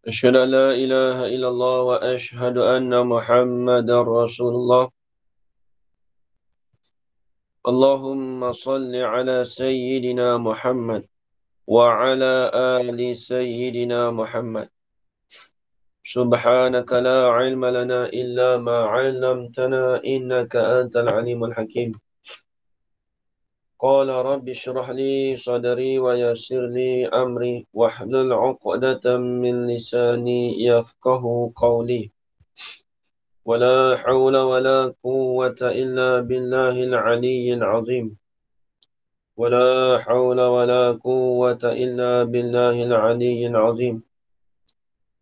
أشهد أن لا إله إلا الله وأشهد أن محمدا رسول الله. اللهم صل على سيدنا محمد وعلى آل سيدنا محمد. سبحانك لا علم لنا إلا ما علمتنا إنك أنت العليم الحكيم. قال رب اشرح لي صدري ويسر لي أمري واحلل عقدة من لساني يفقه قولي. ولا حول ولا قوة إلا بالله العلي العظيم. ولا حول ولا قوة إلا بالله العلي العظيم.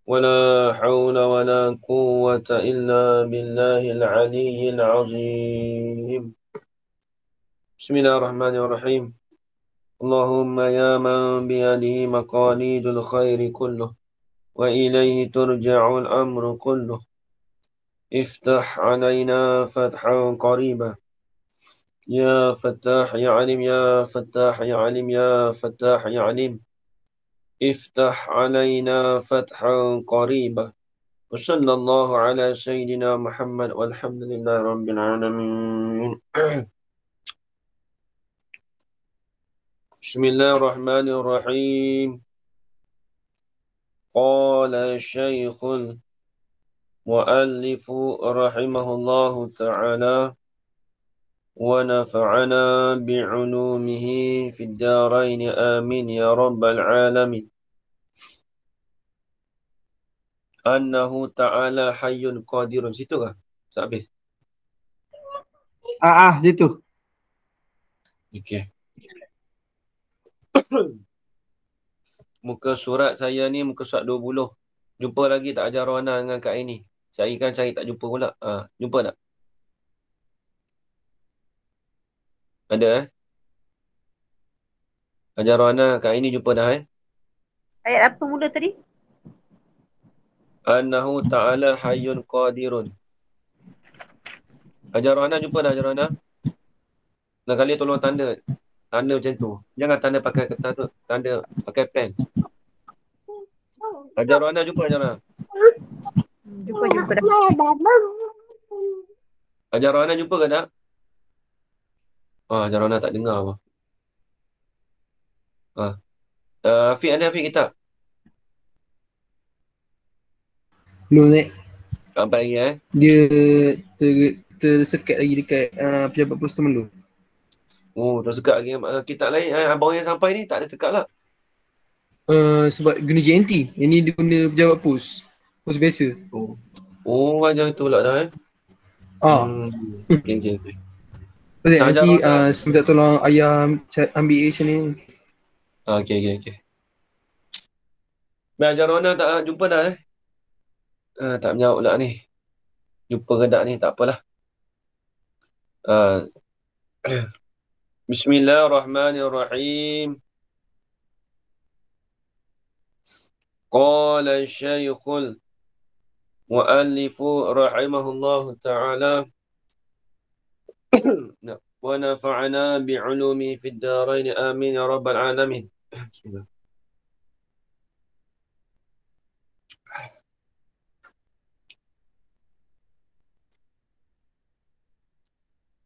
ولا حول ولا قوة إلا بالله العلي العظيم. بسم الله الرحمن الرحيم. اللهم يا من بيده مقاليد الخير كله وإليه ترجع الأمر كله، افتح علينا فتحا قريبا. يا فتاح يا عليم يا فتاح يا عليم يا فتاح يا عليم، افتح علينا فتحا قريبا. وصلى الله على سيدنا محمد والحمد لله رب العالمين. بسم الله الرحمن الرحيم. قال الشيخ المؤلف رحمه الله تعالى ونفعنا بعلومه في الدارين آمين يا رب العالمين. Annahu ta'ala hayyun qadirun. Situ kah? Tak habis. Situ. Okey. Muka surat saya ni muka surat 20. Jumpa lagi tak ajar Rohana dengan Kak Aini? Cari kan cari tak jumpa pula. Jumpa tak? Ada Ajar Rohana Kak Aini jumpa dah Ayat apa mula tadi? Annahu ta'ala hayyun qadirun. Ajar Rohana jumpa dah Ajar Rohana? Nak kali tolong tanda. Tanda macam tu. Jangan tanda pakai kertas tu. Tanda pakai pen. Ajar Rohana jumpa Ajar Rohana. Jumpa dah. Ajar Rohana jumpa ke tak? Ajar Rohana tak dengar apa. Afiq ada Afiq kitab? Belum naik. Sampai lagi Dia tersekat lagi dekat pejabat pos temen tu. Tersekat lagi. Kitab lain. Abang yang sampai ni tak ada sekat lah. Sebab guna JNT. Yang ni dia guna pejabat pos. Pos biasa. Macam tu lah dah Okay. Pasal Ajar nanti Rohana. minta tolong ayah ambil macam ni. Okay. Baik, Ajar Rohana tak jumpa dah tak menjawab pula ni. Jumpa ke tak ni, tak apalah. Bismillahirrahmanirrahim. Qala syaikhul muallifu rahimahullahu ta'ala wa nafa'ana bi'ulumi fid darain amin ya rabbal alamin. Bismillah.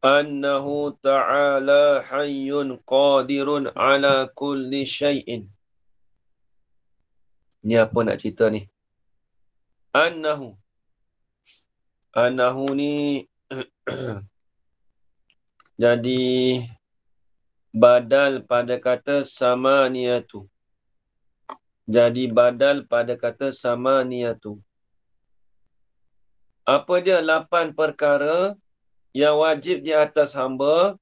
Annahu ta'ala hayyun qadirun ala kulli syai'in. Ni apa nak cerita ni? Annahu ni jadi badal pada kata samaniyatu. Jadi badal pada kata samaniyatu. Apa dia 8 perkara yang wajib di atas hamba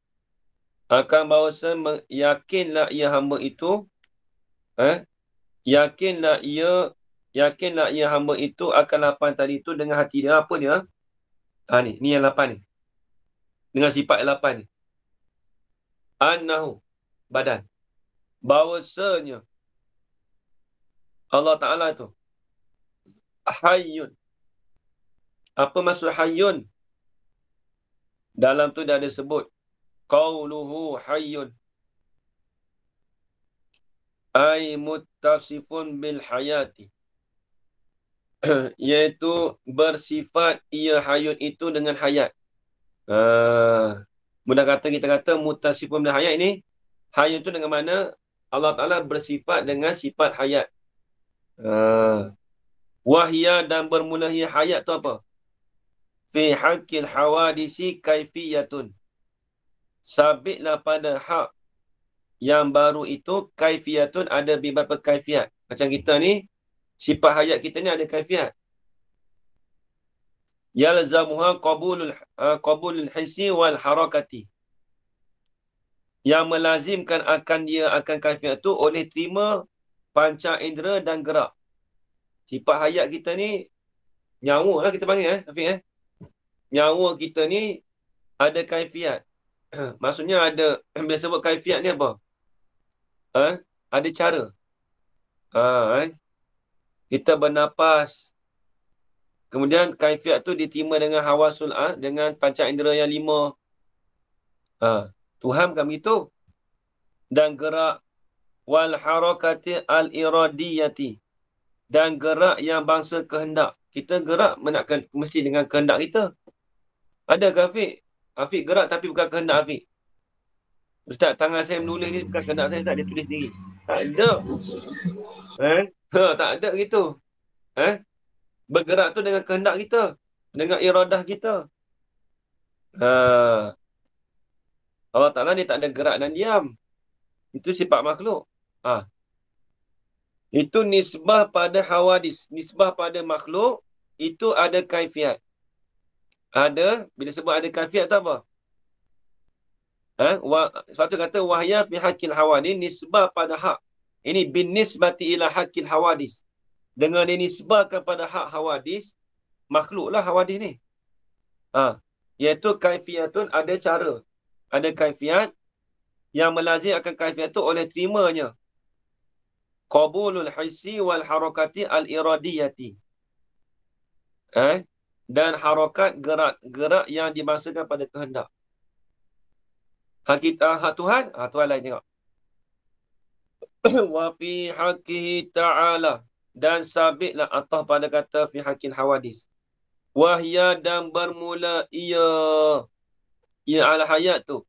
akan bahawa yakinlah ia hamba itu yakinlah ia hamba itu akan 8 tadi itu dengan hati dia. Apa dia? Ni yang 8 ni. Dengan sifat 8 ni. Annahu badan. Bahawasanya Allah Ta'ala tu hayyun. Apa maksud hayyun? Dalam tu dia ada sebut qauluhu hayyun ay muttasifun bil hayati. Iaitu bersifat ia hayun itu dengan hayat. Mudah kata kita kata mutasifun bil hayat ini, hayun itu dengan mana Allah Ta'ala bersifat dengan sifat hayat. Wahya dan bermula hayat tu apa? Fi haqqil hawadisi kaifiyatun. Sabitlah pada hak yang baru itu kaifiyatun, ada beberapa kaifiat. Macam kita ni, sifat hayat kita ni ada kaifiat. Yalzamuha qabulul hissi wal harakati. Yang melazimkan akan kaifiat tu oleh terima panca indera dan gerak. Sifat hayat kita ni, nyawa lah kita panggil Hafiz. Nyawa kita ni ada kaifiat. Maksudnya ada, bila sebut kaifiat ni apa? Ada cara. Kita bernapas. Kemudian kaifiat tu diterima dengan hawasul, dengan panca indera yang 5. Tuhan kan begitu. Dan gerak wal harakati al iradiyati. Dan gerak yang bangsa kehendak. Kita gerak mesti dengan kehendak kita. Ada ke Hafiz? Hafiz gerak tapi bukan kehendak Hafiz. Ustaz, tangan saya menulis ni bukan kehendak saya, tak, dia tulis sendiri. Tak ada. Tak ada gitu. Bergerak tu dengan kehendak kita. Dengan iradah kita. Allah Ta'ala ni tak ada gerak dan diam. Itu sifat makhluk. Itu nisbah pada hawadis. Nisbah pada makhluk, itu ada kaifiat. Bila sebut ada kaifiat tu apa? Sebab tu kata wahya fi haqqil hawadis, nisbah pada hak. Ini bin nisbati ila haqqil hawadis. Dengan dinisbahkan pada hak hawadis, makhluklah hawadis ni. Iaitu kaifiatun, ada cara. Ada kaifiat yang melazim akan kaifiat tu oleh terimanya. Qabulul hissi wal harakati al iradiyati. Dan harakat gerak yang dimasukan pada kehendak. Hak Tuhan, Tuhan lain tengok. Wa fi haqqihi ta'ala, dan sabitlah atas pada kata fi haqqil hawadis. Wahya, dan bermula ia al hayat tu.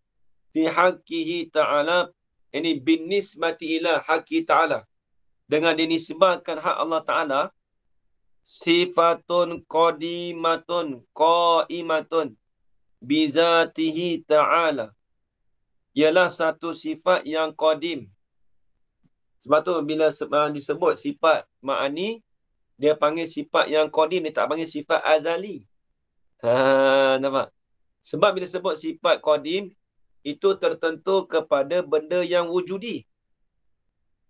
Fi haqqihi ta'ala, ini bin nisbati ila haqqi ta'ala. Dengan dinisbahkan hak Allah Ta'ala, sifatun qadimatun qaimatun bizatihi ta'ala. Ialah satu sifat yang qadim. Sebab tu bila disebut sifat ma'ani, dia panggil sifat yang qadim, dia tak panggil sifat azali. Nampak? Sebab bila sebut sifat qadim, itu tertentu kepada benda yang wujudi.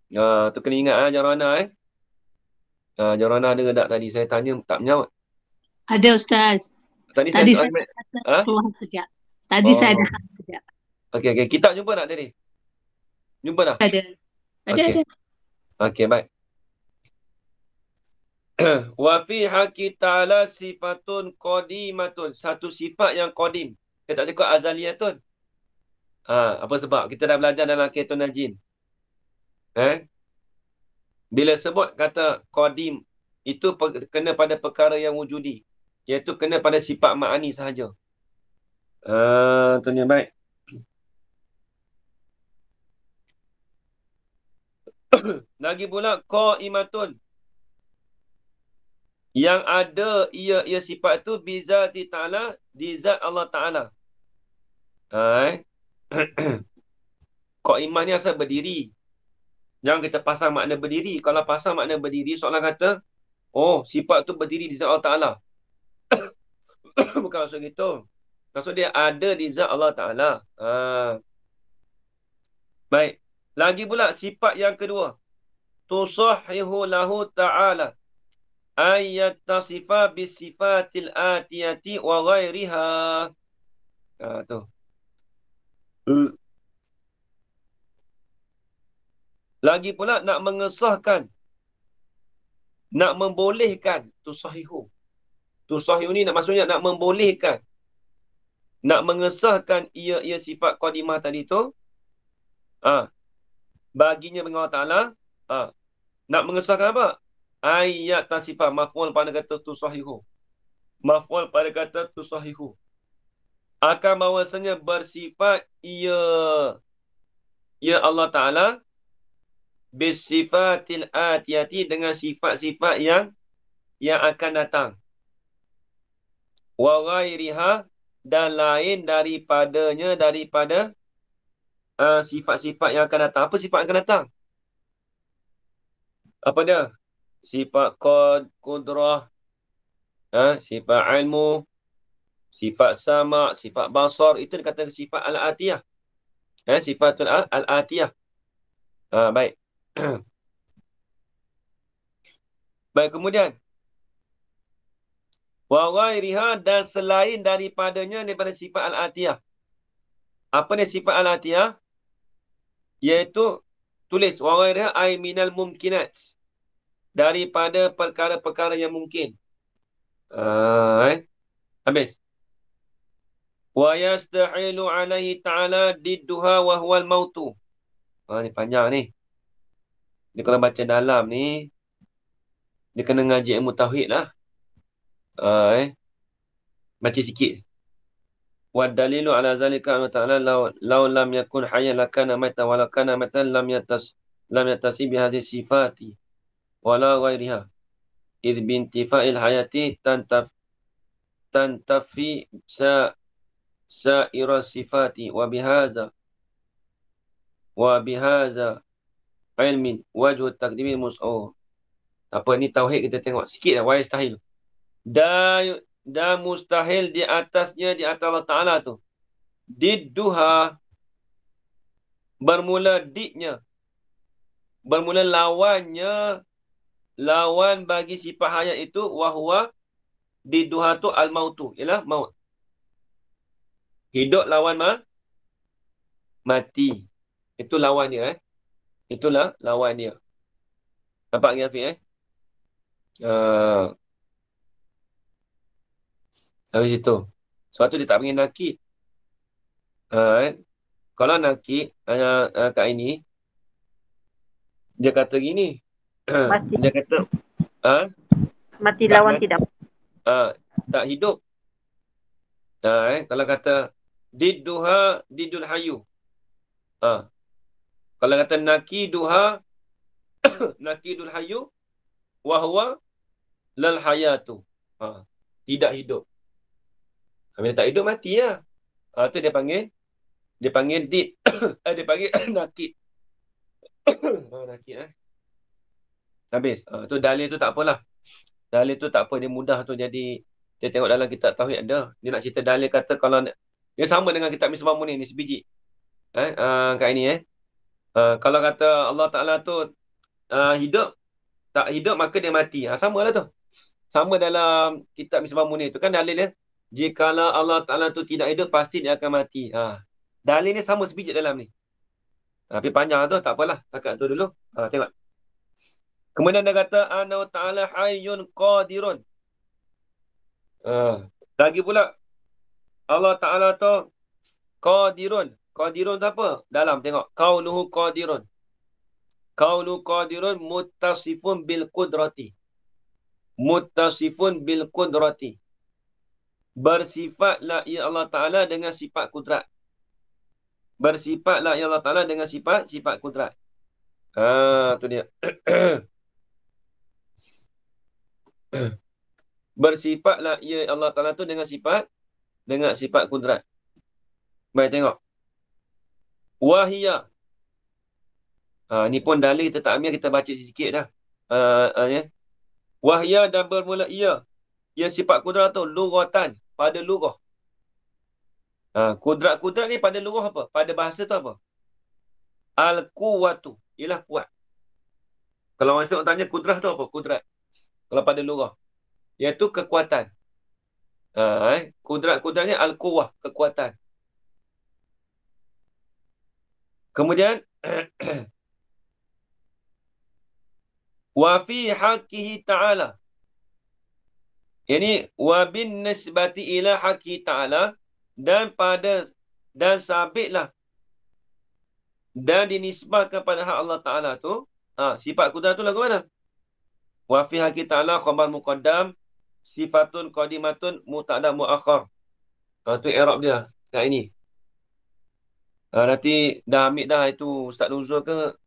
Tu kena ingat Jarana. Jarana ada tak tadi? Saya tanya tak menjawab. Ada Ustaz. Tadi saya kata keluar kejap. Tadi saya ada kejap. Okey. Kita jumpa tak tadi? Jumpa tak? Ada. Okey, baik. Wa fi haqqi ta'ala sifatun qadimatun. Satu sifat yang qadim. Kita tak cakap azaliyatun. Apa sebab? Kita dah belajar dalam Kitabun Najin. Bila sebut kata qadim, itu kena pada perkara yang wujudi. Iaitu kena pada sifat ma'ani sahaja. Tuan yang baik. Lagi pula qaimatun. Yang ada ia sifat tu bizati ta'ala, di zat Allah Ta'ala. Qaimah ni asal berdiri. Jangan kita pasang makna berdiri. Kalau pasang makna berdiri, soalan kata, sifat tu berdiri di zat Allah Ta'ala. Bukan maksud gitu. Maksud dia ada di zat Allah Ta'ala. Baik. Lagi pula sifat yang kedua. Tusahhihu lahu ta'ala ayyatasifa bisifatil atiyati wa ghairiha. Tu. Lagi pula nak mengesahkan, nak membolehkan. Tusahhihu. Tusahhihu ni maksudnya nak membolehkan, nak mengesahkan ia sifat qadimah tadi tu. Baginya dengan Allah Ta'ala. Nak mengesahkan apa? ayat tasifah. Maf'ul pada kata tusahihu. Maf'ul pada kata tusahihu. Akan bahawasanya bersifat ia Allah Ta'ala bisifatil atiyati dengan sifat-sifat yang akan datang. Wa ghairiha dan lain daripadanya daripada sifat-sifat yang akan datang. Apa sifat yang akan datang? Apa dia? Sifat qudrah, sifat ilmu, sifat sama', sifat basar. Itu dikatakan sifat al-atiyah. Sifatul al-atiyah. Baik. Baik, kemudian. Wa ghairiha dan selain daripadanya daripada sifat al-atiyah. Apa dia sifat al-atiyah? Iaitu, tulis, wa ghairiha ay minal mumkinat. Daripada perkara-perkara yang mungkin. Habis. Wa yastahilu alaihi ta'ala didduha wa huwal mautu. Ni panjang ni. Dia kalau baca dalam ni, dia kena ngaji ilmu tauhid lah. Baca sikit. Wa dalilu ala zalika anna ta'ala law lam yakun hayyan lakana maitan wa lakana maitan lam yatasi bihadhihi sifati wala ghairiha. Idh bintifa'il hayati tantafi sa'ira sifati wa bihaza ilmin wajhu taqdimi mus'o. Apa ni tauhid kita tengok sikit lah. Wa yastahil. Dan mustahil di atasnya di atas Allah Ta'ala tu. Didduha. Bermula didnya. Bermula lawannya. Lawan bagi sifat hayat itu. Wahuwa. Didduha tu al-mautu. Ialah maut. Hidup lawan mati. Itu lawan dia. Itulah lawan dia. Nampak ni Afiq Habis itu. Sebab tu dia tak panggil nakid. Kalau nakid, kat ini, dia kata gini. Mati. Dia kata, Mati tak lawan mati. tidak. Tak hidup. Kalau kata, didduha, diddul hayu. Kalau kata nakiduha, nakidul hayu, wahwa lal hayatu. Tidak hidup. Bila tak hidup, mati lah. Tu dia panggil did. Dia panggil nakid. Nakid Habis. Tu dalil tu tak apalah. Dalil tu tak apa. Dia mudah tu jadi. Dia tengok dalam kitab tauhid ada. Dia nak cerita dalil kata kalau dia sama dengan kitab Misbah Munir ni sebiji. Kat ini kalau kata Allah Ta'ala tu hidup, tak hidup maka dia mati. Sama lah tu. Sama dalam kitab Misbah Munir tu kan dalil dia. Jikalau Allah Ta'ala tu tidak hidup, pasti dia akan mati. Dalil ni sama sebiji dalam ni. Tapi panjang tu, tak apalah. Takat tu dulu. Tengok. Kemudian dia kata, Ana Ta'ala hayyun qadirun. Lagi pula, Allah Ta'ala tu qadirun. Qadirun tu apa? Dalam tengok. Kaunuhu qadirun. Kaunuhu qadirun muttasifun bil qudrati. Muttasifun bil qudrati. Bersifatlah ia Allah Ta'ala dengan sifat kudrat. Bersifatlah ia Allah Ta'ala dengan sifat kudrat. Tu dia. Bersifatlah ia Allah Ta'ala tu dengan sifat kudrat. Baik, tengok. Wahiyah. Ni pun dalil kita tak ambil, kita baca sikit dah. Wahiyah dan bermula ia. Ia sifat kudrat tu lughatan. Pada lughah. Kudrat-kudrat ni pada lughah apa? Pada bahasa tu apa? Al-quwatu. Ialah kuat. Kalau orang Islam tanya kudrat tu apa? Kudrat. Kalau pada lughah. Iaitu kekuatan. Kudrat-kudratnya al-quwah. Kekuatan. Kemudian wa fi haqqihi ta'ala. Yani wa bin nisbati ila haqqi ta'ala dan sabitlah dan dinisbahkan pada hak Allah Ta'ala tu. Sifat kudrat tu lagu mana? Wa fi haqi ta'ala khabar muqaddam sifatun qadimatun muta'addam muakhar. Tu i'rab dia kat ini. Nanti dah ambil dah itu Ustaz Nuzul ke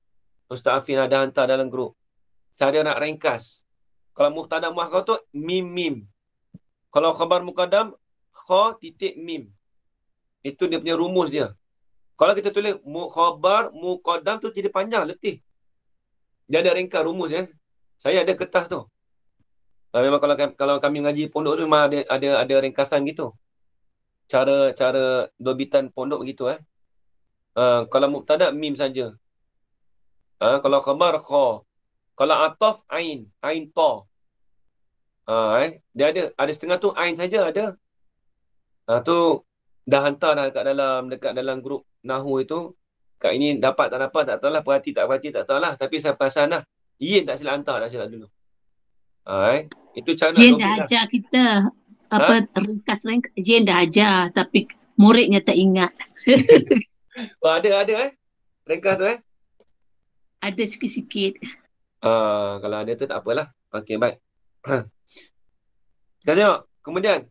Ustaz Afin ada hantar dalam grup. Saya nak ringkas. Kalau mubtada muakhar tu mim. Kalau khabar muqaddam kha titik mim. Itu dia punya rumus dia. Kalau kita tulis khabar muqaddam tu jadi panjang letih. Dia ada ringkas rumus ya. Saya ada kertas tu. Memang kalau kami mengaji pondok tu memang ada ringkasan gitu. Cara dobitan pondok begitu kalau mubtada mim saja. Kalau khabar kha. Kalau ataf ain ta. Dia ada setengah tu ain saja ada. Tu dah hantar dah dekat dalam grup Nahu itu. Kat ini dapat tak tahulah, perhati tak tahulah, tapi saya perasan dah. Yin tak silap hantar, tak silap dulu. Itu cara Jen dah ajar kita ringkas. Jen dah ajar tapi muridnya tak ingat. Ada ringkas tu Ada sikit-sikit. Kalau ada tu tak apalah. Okey, baik. Kita tengok. Kemudian.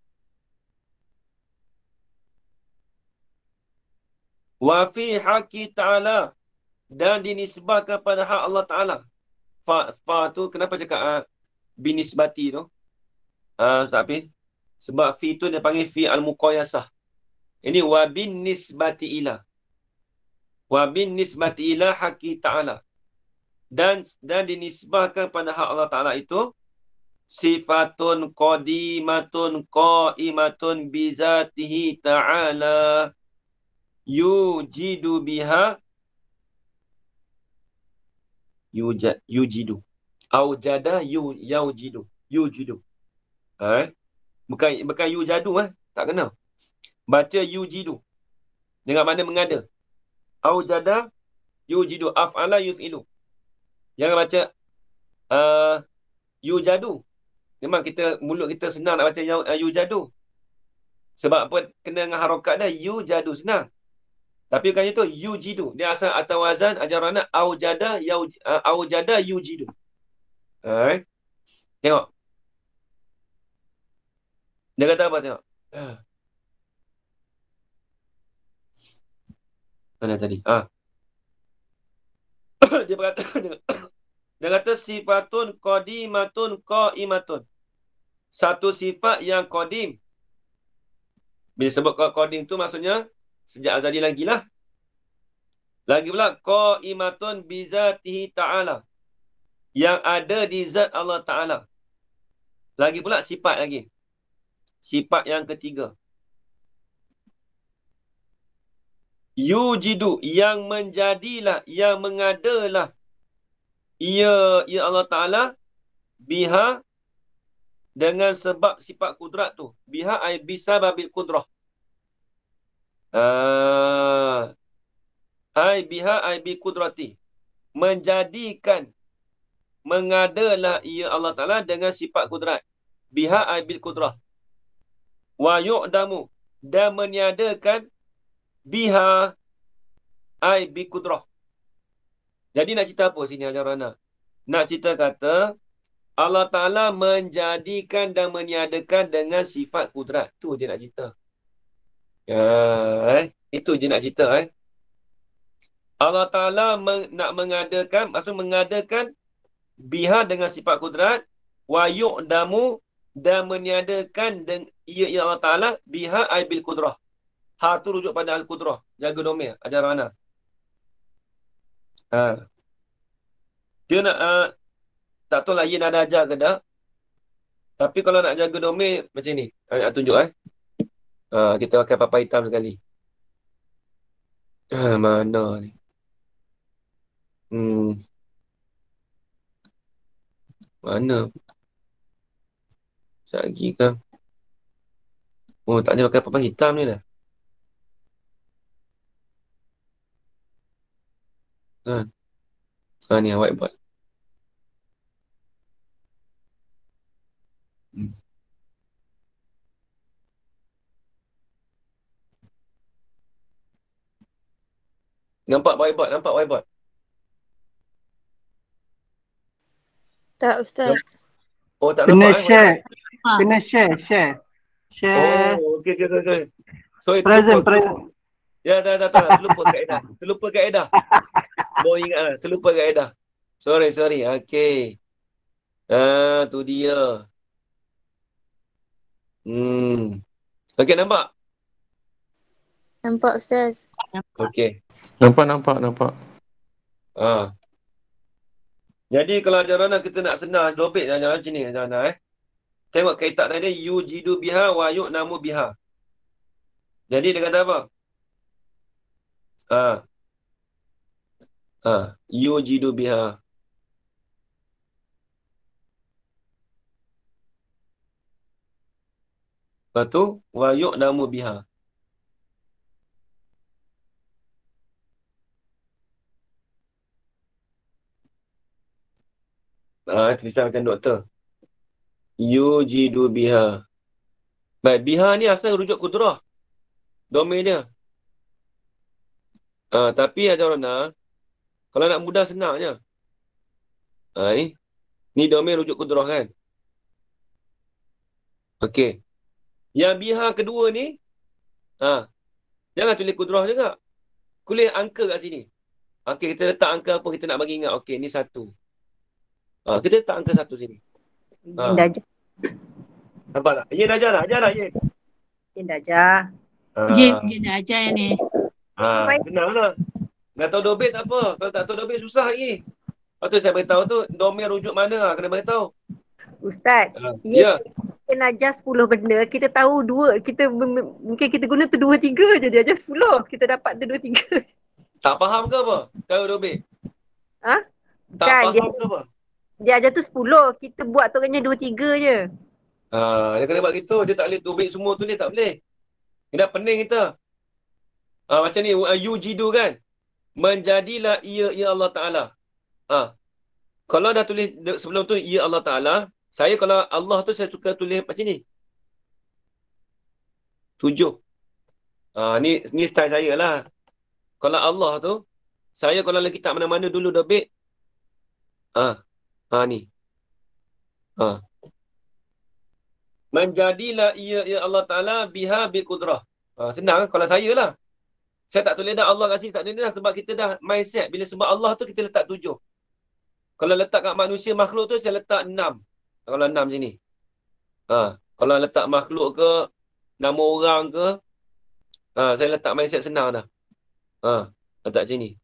Wa fi haqi ta'ala. Dan dinisbahkan pada hak Allah Ta'ala. Fa tu kenapa cakap binisbati tu? Tapi sebab fi tu dia panggil fi al-muqayasah. Ini wa bin nisbati ila. Wa bin nisbati ila haqi ta'ala. Dan dinisbahkan pada hak Allah Ta'ala itu sifatun qadimatun qaimatun bizatihi ta'ala yujidu biha yujidu aujada yujidu bukan yujadu tak kena baca yujidu dengan makna mengada. Aujada yujidu af'ala yuf'ilu. Jangan baca yujadu. Memang mulut kita senang nak baca yujadu. Sebab apa? Kena dengan harokat dah. Yujadu senang. Tapi bukan itu yujidu. Dia asal atau wazan ajaran aujada yujidu. Tengok. Dia kata apa tengok? Mana tadi? Dia kata sifatun qadimatun qaimatun. Satu sifat yang qadim. Bila sebut qadim tu maksudnya sejak azali lagi lah. Lagi pula qaimatun bizatihi ta'ala. Yang ada di zat Allah Ta'ala. Lagi pula sifat lagi. Sifat yang ketiga. Yujidu, yang menjadilah, yang mengadalah. Ya Allah Ta'ala biha dengan sebab sifat kudrat tu. Biha ay bisababil kudrah. Ay biha ay bi kudrati. Menjadikan, mengadalah ya Allah Ta'ala dengan sifat kudrat. Biha ay bil kudrah. Wa yu'damu, dan meniadakan biha ay bi kudrah. Jadi nak cerita apa sini Hajar Rana? Nak cerita kata Allah Ta'ala menjadikan dan meniadakan dengan sifat kudrat. Itu je nak cerita. Itu je nak cerita. Allah Ta'ala nak mengadakan, maksud mengadakan biha dengan sifat kudrat. Wa yu'damu, dan meniadakan ia Allah Ta'ala biha ay bil kudrah. Tu rujuk pada al-kudrah. Jaga domain. Hajar Rana. Dia nak tak tahu lah Yin ada ajar ke tak. Tapi kalau nak jaga domain macam ni. Nak tunjuk kita pakai papan hitam sekali. Mana ni? Mana? Sekejap lagi kan? Tak boleh pakai papan hitam ni dah. Kan? Ni whiteboard. Nampak whiteboard? Tak, Ustaz. Oh, tak Kena nampak share. Ah. Kena share. Share. Oh, okey. Sorry, Present. terlupa. Ya, tak. Terlupa kaedah. Baru ingat lah. Terlupa kaedah. Sorry. Okey. Tu dia. Okey, nampak? Nampak Ustaz. Okey. Nampak. Jadi kalau ajaran kita nak senang dobit ajaran macam ni ajaran Tengok kaitan tadi yujidu biha wa yu'namu biha. Jadi dia kata apa? Yujidu biha. Lepas tu wa yu'namu biha. Tulisan macam doktor. Yujidu biha. Baik, biha ni asal rujuk kudrah. Domain dia. Tapi ajaran kalau nak mudah senang je. Ni domain rujuk kudrah kan. Okey. Yang biha kedua ni, jangan tulis kudrah juga. Tulis angka kat sini. Okey, kita letak angka apa kita nak bagi ingat. Okey, ni 1. Kita letak angka 1 sini. Yin Dajjal. Nampak tak? Yin ajar tak? Ajar tak, Yin? Yin Dajjal. Dia dah ajar yang ni. Senang lah. Nak tahu dobit tak apa. Kalau tak tahu dobit susah lagi. Lepas tu saya beritahu tu, domain rujuk mana kena beritahu. Ustaz, Ya. kita nak ajar 10 benda, kita tahu 2, mungkin kita guna tu 2, 3 je, dia ajar 10. Kita dapat tu 2, 3. Tak faham ke apa? Tahu dobit? Tak Kan, faham ke apa? dia ajar tu 10, kita buat tu hanya 2, 3 je. Dia kena buat gitu. Dia tak boleh dobit semua tu, dia tak boleh. Dia dah pening kita. Macam ni, yujidu kan? Menjadilah ia Allah Ta'ala. Kalau dah tulis sebelum tu, ia Allah Ta'ala. Saya kalau Allah tu, saya suka tulis macam ni. 7. Ni style saya lah. Kalau Allah tu, saya kalau dalam kitab mana-mana dulu dobit. Ni. Menjadilah ia Allah Ta'ala biha biqudrah. Senang kalau saya lah. Saya tak tulis dah Allah kat sini, tak tulis dah sebab kita dah mindset. Bila sebab Allah tu kita letak 7. Kalau letak kat manusia makhluk tu saya letak 6. Kalau 6 macam ni. Kalau letak makhluk ke, nama orang ke, saya letak mindset senang dah. Letak macam ni.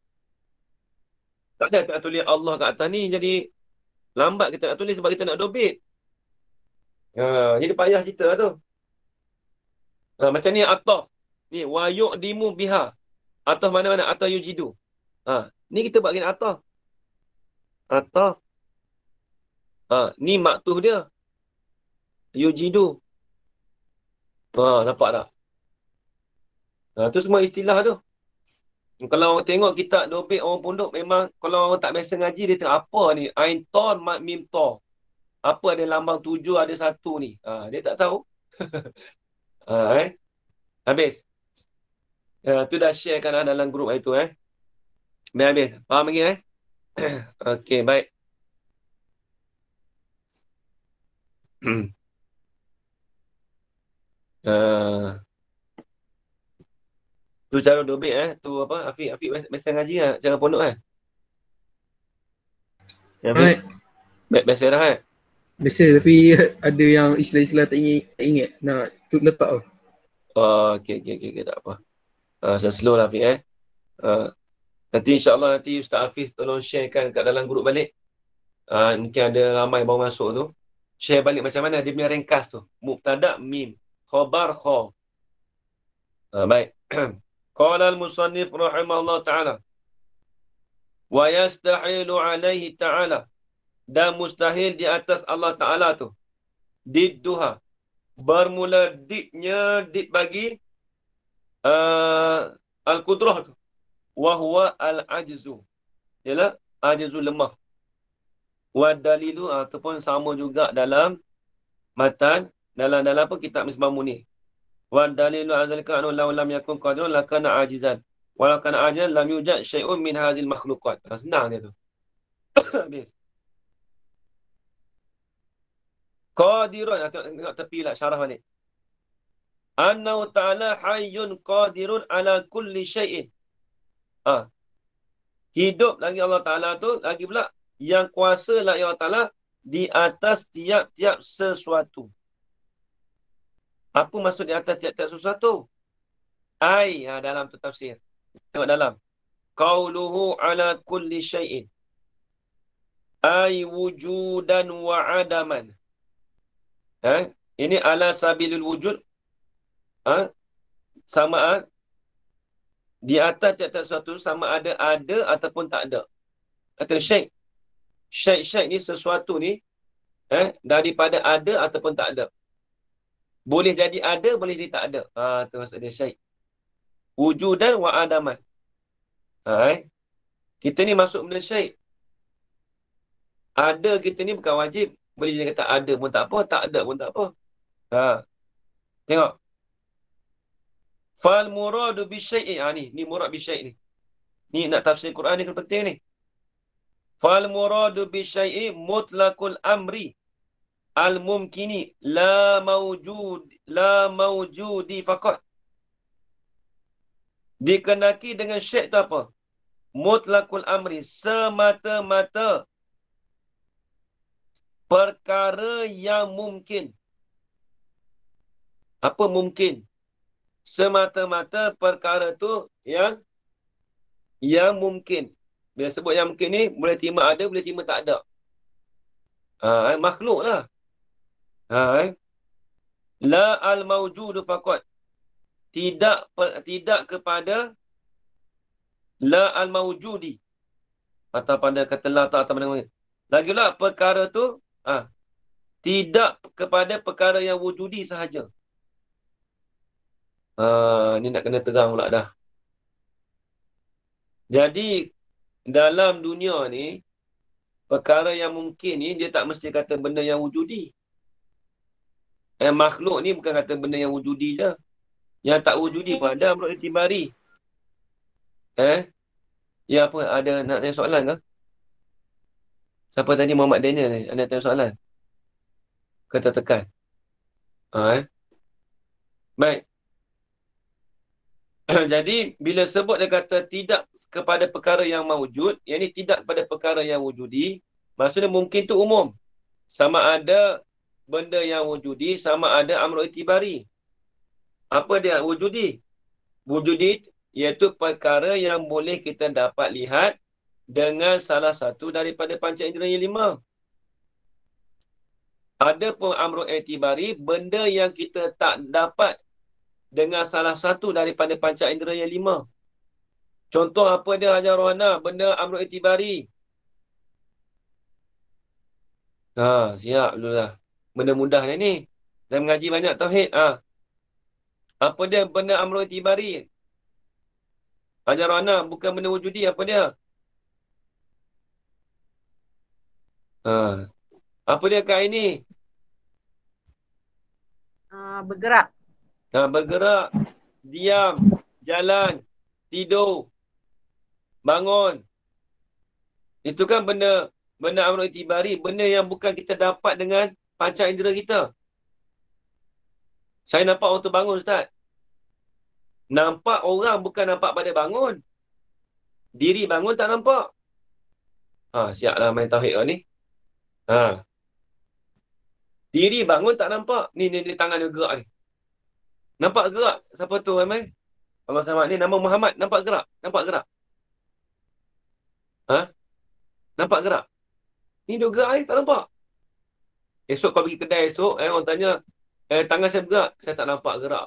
Tak ada tak tulis Allah kat atas ni, jadi lambat kita nak tulis sebab kita nak dobit. Jadi payah kita tu. Macam ni ataf. Ni wa yu'dimu biha. Ataf mana-mana? Ataf yujidu. Ni kita buat gini ataf. Ataf. Ni maktuh dia. Yujidu. Nampak tak? Tu semua istilah tu. Kalau orang tengok kitab dobit orang pondok, memang kalau orang tak biasa ngaji, dia tengok apa ni? Ain ta, mat mim ta. Apa ada lambang 7, ada 1 ni. Dia tak tahu. Habis. Tu dah share kan dalam grup itu. Habis. Faham lagi Okey, baik. Tu cara dobit tu apa? Afiq biasa ngaji cara pondok Right. Biasa dah Biasa tapi ada yang istilah-istilah tak ingat nak letak tu. Okey, tak apa. Saya slow lah Afiq nanti insyaAllah nanti Ustaz Hafiz tolong sharekan kat dalam grup balik. Mungkin ada ramai baru masuk tu. Share balik macam mana dia punya ringkas tu. Mubtada' mim. Khabar kha. Baik. Qala al-musannif rahimahullah ta'ala. Wa yastahilu alaihi ta'ala. Dan mustahil di atas Allah Ta'ala tu. Didduha. Bermula didnya did bagi al-qudrah tu. Wahuwa al-ajzu. Ialah ajzu lemah. Wa dalilu ataupun sama juga dalam matan dalam apa kitab Misbah Munir. Wa dalilu azalika annahu law lam yakun qadirun lakana ajizan. Walau kana ajizan lam yujad syai'un min hazil makhluqat. Senang dia tu. Habis. Qadirun. Tengok tepi lah syarah balik. Annahu ta'ala hayyun qadirun ala kulli syai'in. Hidup lagi Allah Ta'ala tu, lagi pula yang kuasa lagi Allah Ta'ala di atas tiap-tiap sesuatu. Apa maksud di atas tiap-tiap sesuatu? Dalam tu tafsir. Tengok dalam. Qauluhu ala kulli syai'in. Wujudan wa adaman. Ini ala sabilul wujud. Sama di atas tiap-tiap sesuatu sama ada ataupun tak ada. Atau syai'. Syai' ni sesuatu ni daripada ada ataupun tak ada. Boleh jadi ada, boleh jadi tak ada. Itu maksud dia syai'. Wujudan wa adaman. Kita ni masuk benda syai'. Ada kita ni bukan wajib. Boleh jadi kata ada pun tak apa, tak ada pun tak apa. Tengok. Fal muradu bi syai'i. Ni murad bi syai' ni. Ni nak tafsir Quran ni kena penting ni. Fal muradu bi syai'i mutlaqul amri al mumkini la mawjudi faqat. Dikenaki dengan syai' tu apa? Mutlaqul amri, semata-mata perkara yang mungkin. Apa mungkin? Semata-mata perkara tu yang mungkin. Bila sebut yang mungkin ni, boleh terima ada, boleh terima tak ada. Makhluk lah. La al-mawjudu faqat. Tidak kepada la al-mawjudi. Atau pada kata la tak atau mana-mana. Lagi pula perkara tu, tidak kepada perkara yang wujudi sahaja. Ni nak kena terang pula dah. Jadi, dalam dunia ni, perkara yang mungkin ni, dia tak mesti kata benda yang wujudi. Makhluk ni bukan kata benda yang wujudi je. Yang tak wujudi pun ada menurut itibari. Ya apa? Ada nak tanya soalan ke? Siapa tadi? Muhammad Daniel ni? Ada tanya soalan? Kata tekan. Baik. Jadi, bila sebut dia kata tidak kepada perkara yang mawujud, yang ni tidak kepada perkara yang wujudi, maksudnya mungkin tu umum. Sama ada benda yang wujudi, sama ada amrul itibari. Apa dia wujudi? Wujudi iaitu perkara yang boleh kita dapat lihat dengan salah satu daripada panca indera yang 5. Ada pun amrul itibari, benda yang kita tak dapat dengan salah satu daripada panca indera yang 5. Contoh apa dia Hajar Rohana? Benda amrul itibari. Siap dulu lah. Benda mudah ni. Saya mengaji banyak tauhid. Apa dia benda amrul itibari? Hajar Rohana, bukan benda wujudi. Apa dia? Apa dia kat ini? Bergerak. Bergerak, diam, jalan, tidur, bangun. Itu kan benda amrul itibari, benda yang bukan kita dapat dengan panca indera kita. Saya nampak orang tu bangun, Ustaz. Nampak orang bukan nampak pada bangun. Diri bangun tak nampak. Siaplah main tauhid kau ni. Diri bangun tak nampak. Ni tangan dia gerak ni. Nampak gerak? Siapa tu, Amai? Allah sama ni nama Muhammad. Nampak gerak? Nampak gerak? Nampak gerak? Ni dia gerak ni, tak nampak. Esok kau pergi kedai esok, orang tanya, tangan saya bergerak. Saya tak nampak gerak.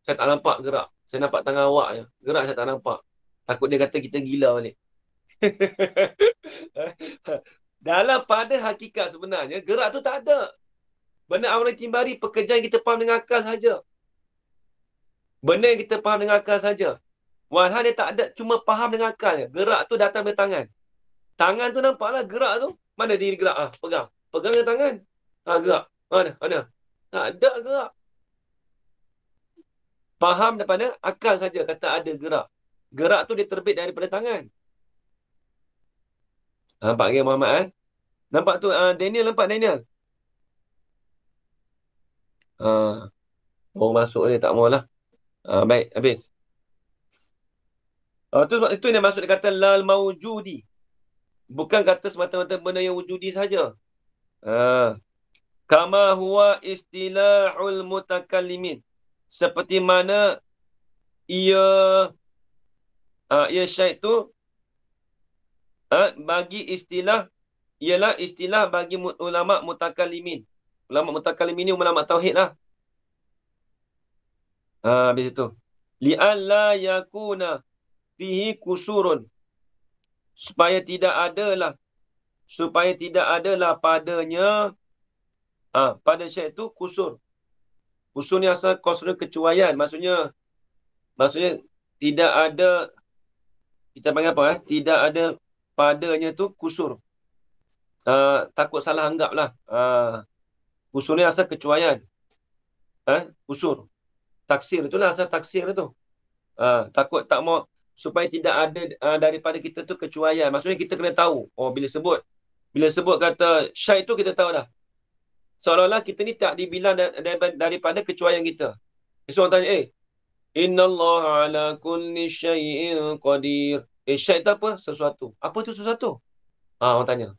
Saya tak nampak gerak. Saya nampak tangan awak je. Gerak saya tak nampak. Takut dia kata kita gila balik. Dalam pada hakikat sebenarnya, gerak tu tak ada. Benda amrul itibari, pekerjaan kita faham dengan akal saja. Benda yang kita faham dengan akal saja. Walhal dia tak ada, cuma faham dengan akal. Gerak tu datang dari tangan. Tangan tu nampaklah gerak tu. Mana diri gerak? Pegang. Pegang dengan tangan. Gerak. Mana? Tak ada gerak. Faham daripada akal saja kata ada gerak. Gerak tu dia terbit daripada tangan. Nampak ke Muhammad? Nampak tu Daniel, nampak Daniel? Oh, masuk ni, tak maulah. Baik, habis. Itu yang maksud dia kata lal maujudi. Bukan kata semata-mata benda yang wujudi saja. Kama huwa istilahul mutakallimin. Seperti mana ia syaih tu bagi istilah, ialah istilah bagi ulama mutakallimin. Ulama mutakallimin ni ulama tauhid lah. Habis itu. Li'alla yakuna fihi kusurun. Supaya tidak adalah padanya pada syaih itu kusur. Kusur ni asal kusur kecuaian. Maksudnya tidak ada, kita panggil apa? Tidak ada padanya tu kusur. Takut salah anggap lah. Kusur ni asal kecuaian. Kusur. Taksir itulah asal taksir tu. Takut tak mau, supaya tidak ada daripada kita tu kecuaian. Maksudnya kita kena tahu. Bila sebut kata syai tu kita tahu dah. Seolah-olah kita ni tak dibilang daripada kecuaian kita. Orang tanya, innallaha ala kulli syai'in qadir. Syai tu apa? Sesuatu. Apa tu sesuatu? Orang tanya.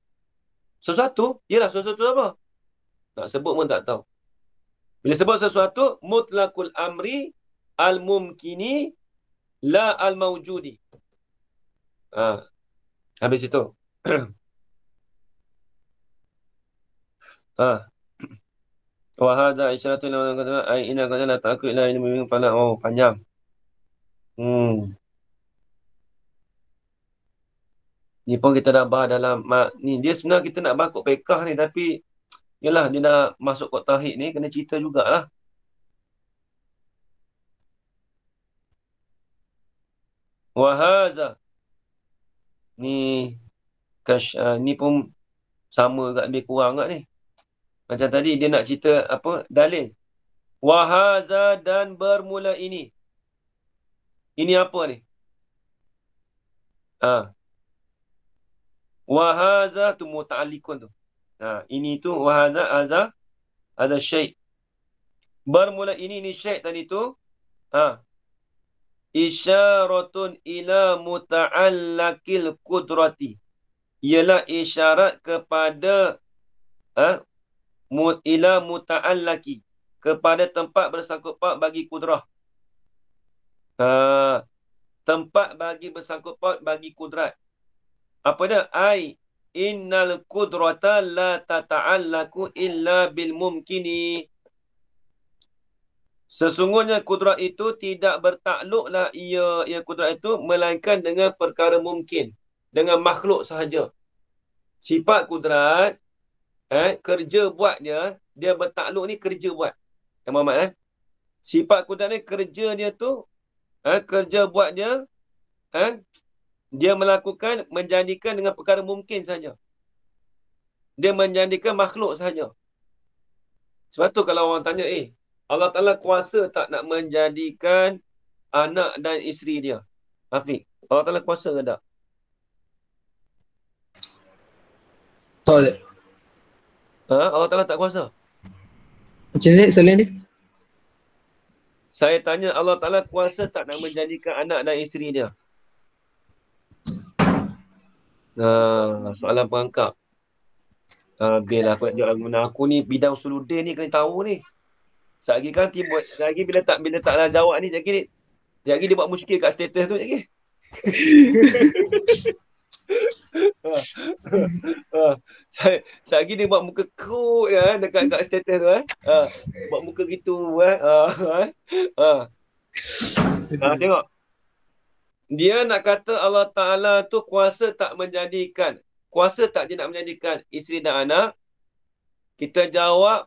Sesuatu? Yalah, sesuatu apa? Nak sebut pun tak tahu. Bila sebut sesuatu, mutlaqul amri al-mumkini la al-mawjudi. Habis itu. Wa hadha isyaratun la ay inna qad la ta'qul ila ilmin fala. Panjang. Ni pun kita dah bahas dalam ni. Dia sebenarnya kita nak bahas kod fiqh ni, tapi yalah, dia dah masuk kod tauhid ni, kena cerita jugalah. Wa hadha ni ni pun sama agak lebih kurang agak ni. Macam tadi dia nak cerita apa? Dalil. Wa hadza, dan bermula ini. Ini apa ni? Wa hadza tu muta'alliqun tu. Ini tu wa hadza ada syai'. Bermula ini syai' tadi tu. Isyaratun ila muta'allaqil qudrati. Ialah isyarat kepada ila muta'allaqi, kepada tempat bersangkut paut bagi kudrah. Tempat bagi bersangkut paut bagi kudrat. Apa dia? Innal qudrata la tata'allaqu illa bil mumkini. Sesungguhnya kudrat itu tidak bertakluklah ia kudrat itu melainkan dengan perkara mungkin, dengan makhluk sahaja. Sifat kudrat kerja buat dia bertakluk ni kerja buat. Muhammad sifat kudrat ni kerja dia tu kerja buat dia dia melakukan, menjadikan dengan perkara mungkin saja. Dia menjadikan makhluk saja. Sebab tu kalau orang tanya, Allah Ta'ala kuasa tak nak menjadikan anak dan isteri dia? Hafiq, Allah Ta'ala kuasa ke tak? Tak. Allah Ta'ala tak kuasa? Macam ni soalan dia? Saya tanya, Allah Ta'ala kuasa tak nak menjadikan anak dan isteri dia? Soalan perangkap. Biarlah aku nak jawab guna. Aku ni bidang usuluddin ni kena tahu ni. Sekejap kan timbul. Sekejap bila tak nak jawab ni, sekejap lagi dia buat muskil kat status tu sekejap. Sekejap lagi dia buat muka kerut dekat status tu. Buat muka gitu. Tengok. Dia nak kata Allah Ta'ala tu kuasa tak dia nak menjadikan isteri dan anak. Kita jawab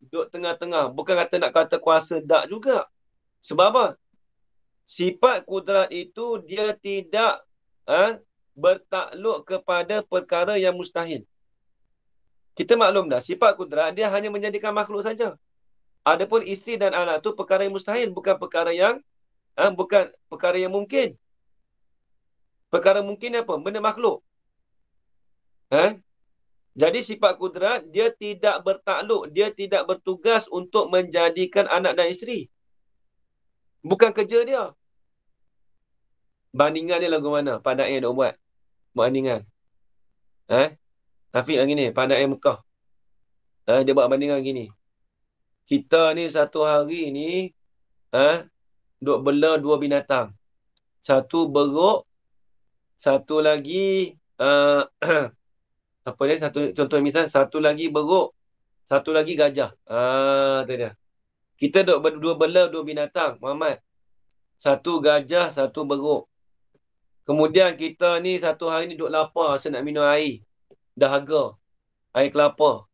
duduk tengah-tengah. Bukan nak kata kuasa tak juga. Sebab apa? Sifat kudrat itu dia tidak bertakluk kepada perkara yang mustahil. Kita maklum dah, sifat kudrat dia hanya menjadikan makhluk saja. Adapun isteri dan anak tu perkara yang mustahil, bukan perkara yang mungkin. Perkara mungkin apa? Benda makhluk. Jadi sifat kudrat, dia tidak bertakluk, dia tidak bertugas untuk menjadikan anak dan isteri. Bukan kerja dia. Bandingan dia lagu mana? Pak Daim nak buat bandingan. Hafiz lagi ni, Pak Daim Mekah. Dia buat bandingan gini. Kita ni satu hari ni, duk bela dua binatang. Satu beruk, satu lagi, apa dia? Satu contoh misal, satu lagi beruk, satu lagi gajah. Tu dia. Kita duk bela dua binatang, Muhammad. Satu gajah, satu beruk. Kemudian kita ni satu hari ni duk lapar, saya nak minum air. Dahaga. Air kelapa.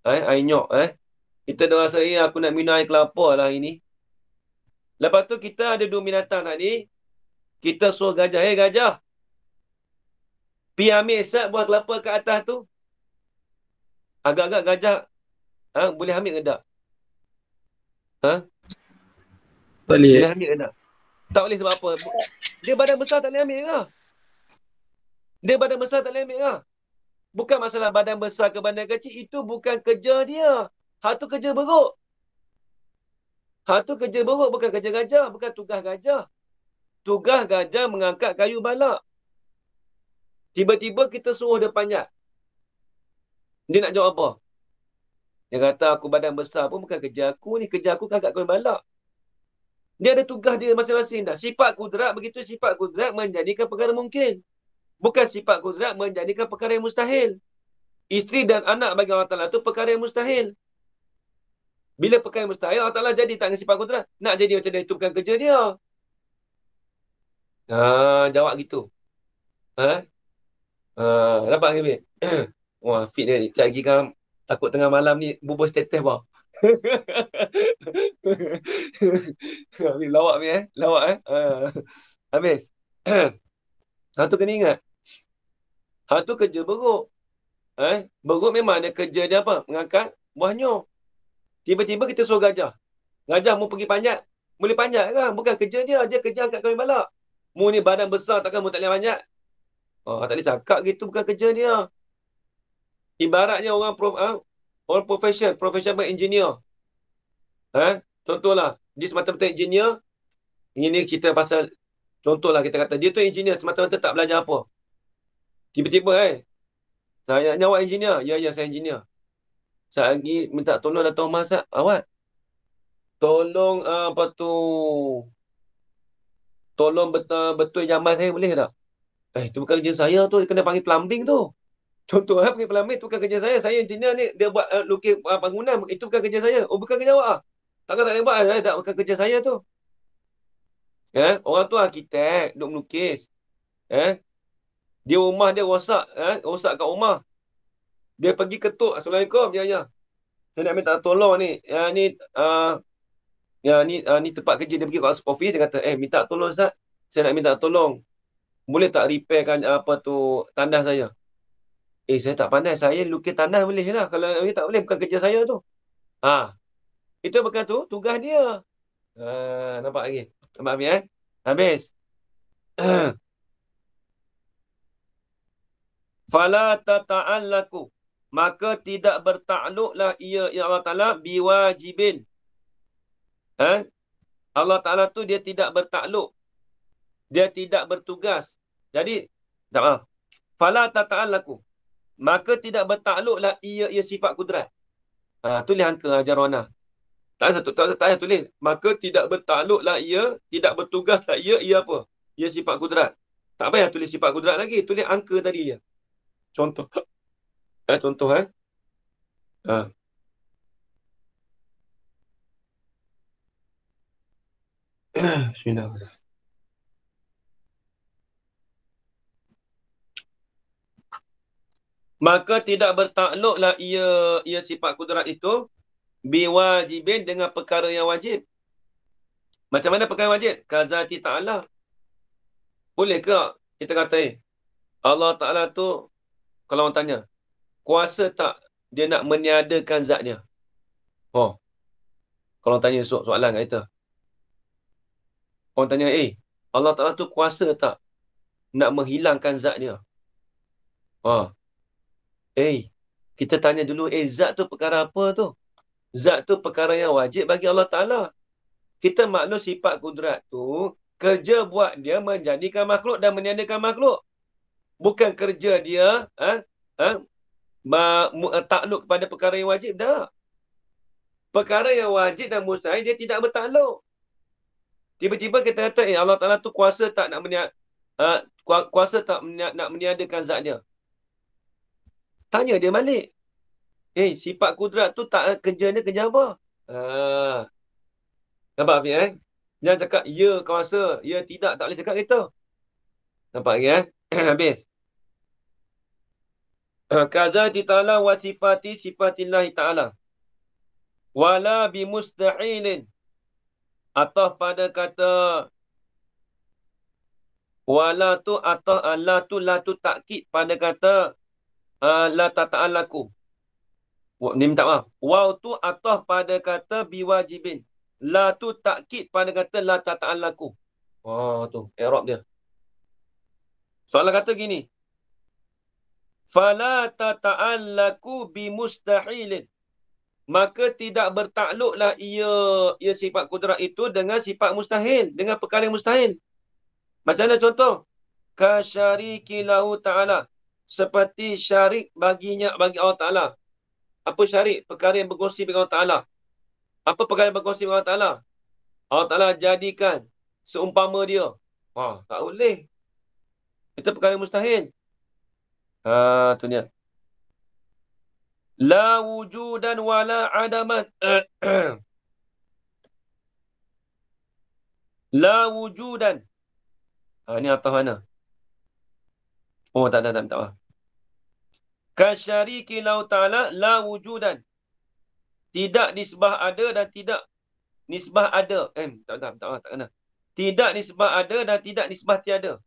Air nyok. Kita dah rasa, aku nak minum air kelapa lah hari ni. Lepas tu kita ada dua binatang tadi. Kita suruh gajah, gajah. Pi ambil sat buah kelapa kat atas tu. Agak-agak gajah boleh ambil ke tak? Tak Boleh boleh. ambil ke tak? Tak boleh sebab apa? Dia badan besar tak boleh ambil ke? Dia badan besar tak boleh ambil ke? Bukan masalah badan besar ke badan kecil. Itu bukan kerja dia. Hak tu kerja beruk. Hak tu kerja beruk, bukan kerja gajah. Bukan tugas gajah. Tugas gajah mengangkat kayu balak. Tiba-tiba kita suruh dia panjat. Dia nak jawab apa? Dia kata aku badan besar pun bukan kerja aku ni. Kerja aku angkat kayu balak. Dia ada tugas dia masing-masing dah. Sifat kudrat begitu, sifat kudrat menjadikan perkara mungkin. Bukan sifat kudrat menjadikan perkara yang mustahil. Isteri dan anak bagi Allah Ta'ala tu perkara yang mustahil. Bila perkara yang mustahil, Allah Ta'ala jadi tak dengan sifat kudrat. Nak jadi macam dia, itu bukan kerja dia. Jawab gitu. Dapat ke, Bil? Wah, fit dia ni. Sekejap lagi kan, takut tengah malam ni bubur status bang. Lawak ni lawak habis. Hang tu kena ingat. Hang tu kerja beruk. Beruk memang ada kerja dia apa? Mengangkat buahnya. Tiba-tiba kita suruh gajah. Gajah mau pergi panjat. Boleh panjat kan? Bukan kerja dia. Dia kerja angkat kayu balak. Mu ni badan besar takkan mu tak boleh panjat. Tak boleh cakap gitu, bukan kerja dia. Ibaratnya orang professional engineer. Contohlah, dia semata-mata engineer. Ini kita pasal, contohlah kita kata, dia tu engineer semata-mata tak belajar apa. Tiba-tiba saya nyawa engineer. Ya, saya engineer. Saya lagi minta tolong Dato' Masak. Awak tolong tolong betul jamban saya boleh tak? Itu bukan kerja saya tu. Dia kena panggil plumbing tu. Contoh panggil plumbing tu bukan kerja saya. Saya engineer ni, dia buat lukis bangunan. Itu bukan kerja saya. Bukan kerja awak. Takkan tak boleh buat. Tak, bukan kerja saya tu. Orang tu arkitek, duk melukis. Dia rumah dia rosak. Rosak kat rumah. Dia pergi ketuk. Assalamualaikum. Ya. Saya nak minta tolong ni. Ni tempat kerja. Dia pergi kat office. Dia kata, minta tolong Ustaz. Saya nak minta tolong. Boleh tak repairkan tandas saya? Saya tak pandai. Saya lukis tandas boleh lah. Kalau tak boleh, bukan kerja saya tu. Itu bukan tu. Tugas dia. Nampak lagi? Nampak habis Habis. Fala tata'allaku. Maka tidak bertakluklah ia ya Allah Ta'ala biwajibin. Allah Ta'ala tu dia tidak bertakluk. Dia tidak bertugas. Jadi, tak maaf. Fala tata'allaku. Maka tidak bertakluklah ia sifat kudrat. Tulis angka Jarwana. Tak payah tulis. Maka tidak bertakluklah ia, tidak bertugaslah ia apa? Ia sifat kudrat. Tak payah tulis sifat kudrat lagi. Tulis angka tadi dia. Contoh. Contoh. Bismillah. Maka tidak bertakluklah ia sifat kudrat itu biwajibin dengan perkara yang wajib. Macam mana perkara wajib? Kazati ta'ala. Boleh ke kita kata Allah Ta'ala tu, kalau orang tanya, kuasa tak dia nak meniadakan zat dia? Kalau orang tanya soalan kat kita. Orang tanya, Allah Ta'ala tu kuasa tak nak menghilangkan zat dia? Kita tanya dulu, zat tu perkara apa tu? Zat tu perkara yang wajib bagi Allah Ta'ala. Kita maklum sifat kudrat tu, kerja buat dia menjadikan makhluk dan meniadakan makhluk. Bukan kerja dia takluk kepada perkara yang wajib. Tak. Perkara yang wajib dan mustahil, dia tidak bertakluk. Tiba-tiba kita kata, Allah Ta'ala tu kuasa tak nak nak meniadakan zat dia. Tanya dia balik. Sifat kudrat tu tak kerja apa? Nampak Afiq Jangan cakap, ya kuasa, ya tidak, tak boleh cakap gitu. Nampak Habis. Kazati ta'ala wa sifatillahi ta'ala. Wala bimustahilin. Ataf pada kata wala tu ataf la tu takkid pada kata la tata'alaku. Ni minta maaf. Waw tu ataf pada kata biwajibin. La tu takkid pada kata la tata'alaku. Tu i'rab dia. Soalan kata gini. Fala tata'alaku bimustahilin. Maka tidak bertakluklah ia sifat kudrat itu dengan sifat mustahil, dengan perkara yang mustahil. Macam mana contoh? Kasyariki lahu ta'ala. Seperti syarik bagi Allah Ta'ala. Apa syarik? Perkara yang berkongsi dengan Allah Ta'ala. Apa perkara yang berkongsi dengan Allah Ta'ala? Allah Ta'ala jadikan seumpama dia. Tak boleh. Itu perkara yang mustahil. Tu dia. La wujudan wala adaman. La wujudan. Ini atas mana? Tak. Kasyariki lahu ta'ala la wujudan. Tidak nisbah ada dan tidak nisbah ada. Tak kena. Tidak nisbah ada dan tidak nisbah tiada.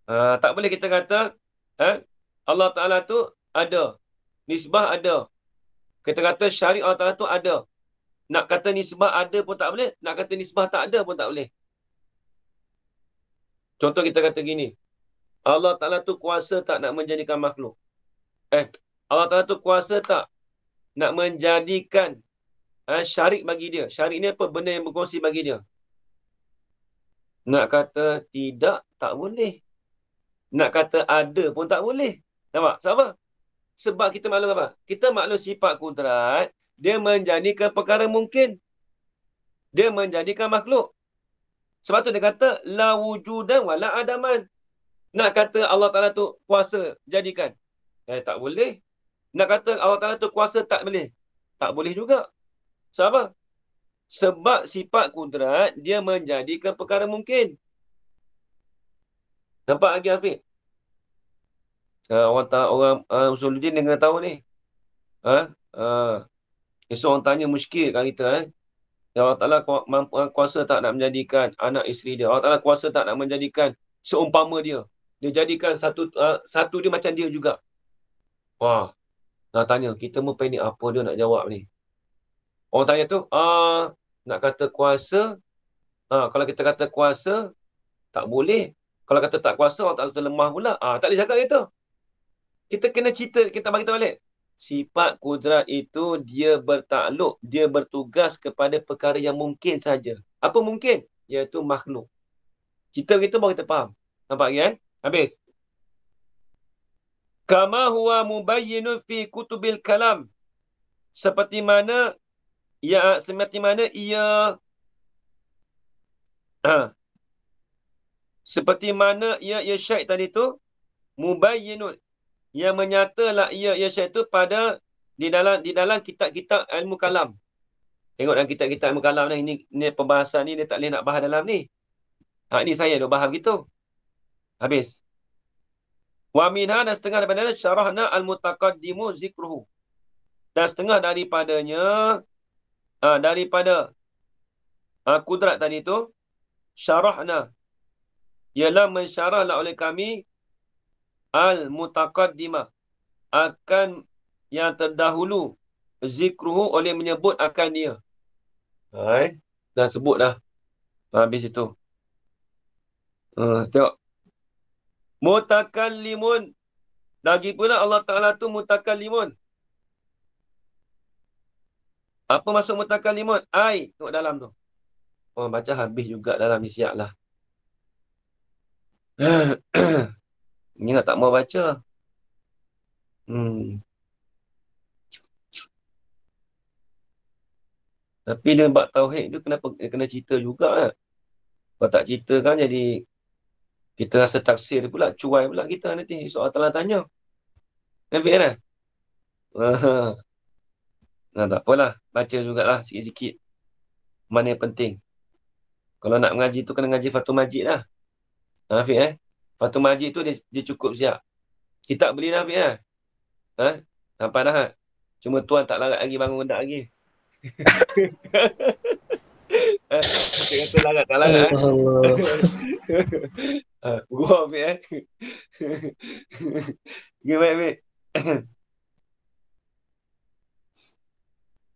Tak boleh kita kata Allah Ta'ala tu ada. Nisbah ada. Kita kata syarik Allah Ta'ala tu ada. Nak kata nisbah ada pun tak boleh. Nak kata nisbah tak ada pun tak boleh. Contoh kita kata gini. Allah Ta'ala tu kuasa tak nak menjadikan makhluk. Allah Ta'ala tu kuasa tak nak menjadikan syarik bagi dia. Syarik ni apa? Benda yang berkongsi bagi dia. Nak kata tidak, tak boleh. Nak kata ada pun tak boleh. Nampak? Sebab kita maklum apa? Kita maklum sifat kudrat, dia menjadikan perkara mungkin. Dia menjadikan makhluk. Sebab tu dia kata, la wujudan wa la adaman. Nak kata Allah Ta'ala tu kuasa jadikan. Tak boleh. Nak kata Allah Ta'ala tu kuasa tak boleh. Tak boleh juga. Sebab Sebab sifat kudrat, dia menjadikan perkara mungkin. Nampak lagi Hafiz? Orang Usuluddin dengar tahu ni. Esok orang tanya muskil kat kita. Ya Allah Ta'ala kuasa tak nak menjadikan anak isteri dia. Allah Ta'ala kuasa tak nak menjadikan seumpama dia. Dia jadikan satu dia macam dia juga. Nak tanya, kita mau panik apa dia nak jawab ni? Orang tanya tu, nak kata kuasa, kalau kita kata kuasa, tak boleh. Kalau kata tak kuasa, orang tak kata lemah pula. Tak boleh cakap gitu. Kita kena cerita, kita bagi tahu balik. Sifat kudrat itu dia bertakluk, dia bertugas kepada perkara yang mungkin saja. Apa mungkin? Iaitu makhluk. Kita begitu baru kita faham. Nampak lagi Habis. Kama huwa mubayyinun fi kutubil kalam. Seperti mana ia seperti mana ia syaik tadi tu mubayyinun, yang menyatalah ia syaik tu pada di dalam kitab-kitab ilmu kalam. Tengok dalam kitab-kitab ilmu kalam ni, ini perbahasan ni dia tak boleh nak bahas dalam ni. Ni saya dah bahas gitu. Habis. Wa minha, dan setengah daripada syarahna al-mutaqaddimu zikruhu. Dan setengah daripadanya daripada kudrat tadi tu, syarahna, ialah mensyarahlah oleh kami al-mutaqaddimah, akan yang terdahulu, zikruhu, oleh menyebut akan dia. Dah sebut dah. Habis itu. Tengok. Mutakallimun, Lagi pula Allah Ta'ala tu mutakallimun. Apa maksud mutakallimun? Ai, tengok dalam tu. Oh, baca habis juga dalam ni, siap lah. Ni nak tak mau baca. Tapi dia bab tauhid tu kenapa kena cerita juga kan? Kalau tak cerita kan jadi kita rasa taksir pula, cuai pula kita nanti. Soal Allah tanya. Nampak kan? Nah, tak apalah. Baca jugalah sikit-sikit. Mana yang penting. Kalau nak mengaji tu kena ngaji Fathul Majid lah. Hafiz Fathul Majid tu dia cukup siap. Kitab beli dah Hafiz sampai dah. Cuma tuan tak larat lagi bangun rendak lagi. Dia kata larat, tak larat. Gua Hafiz Okay, baik.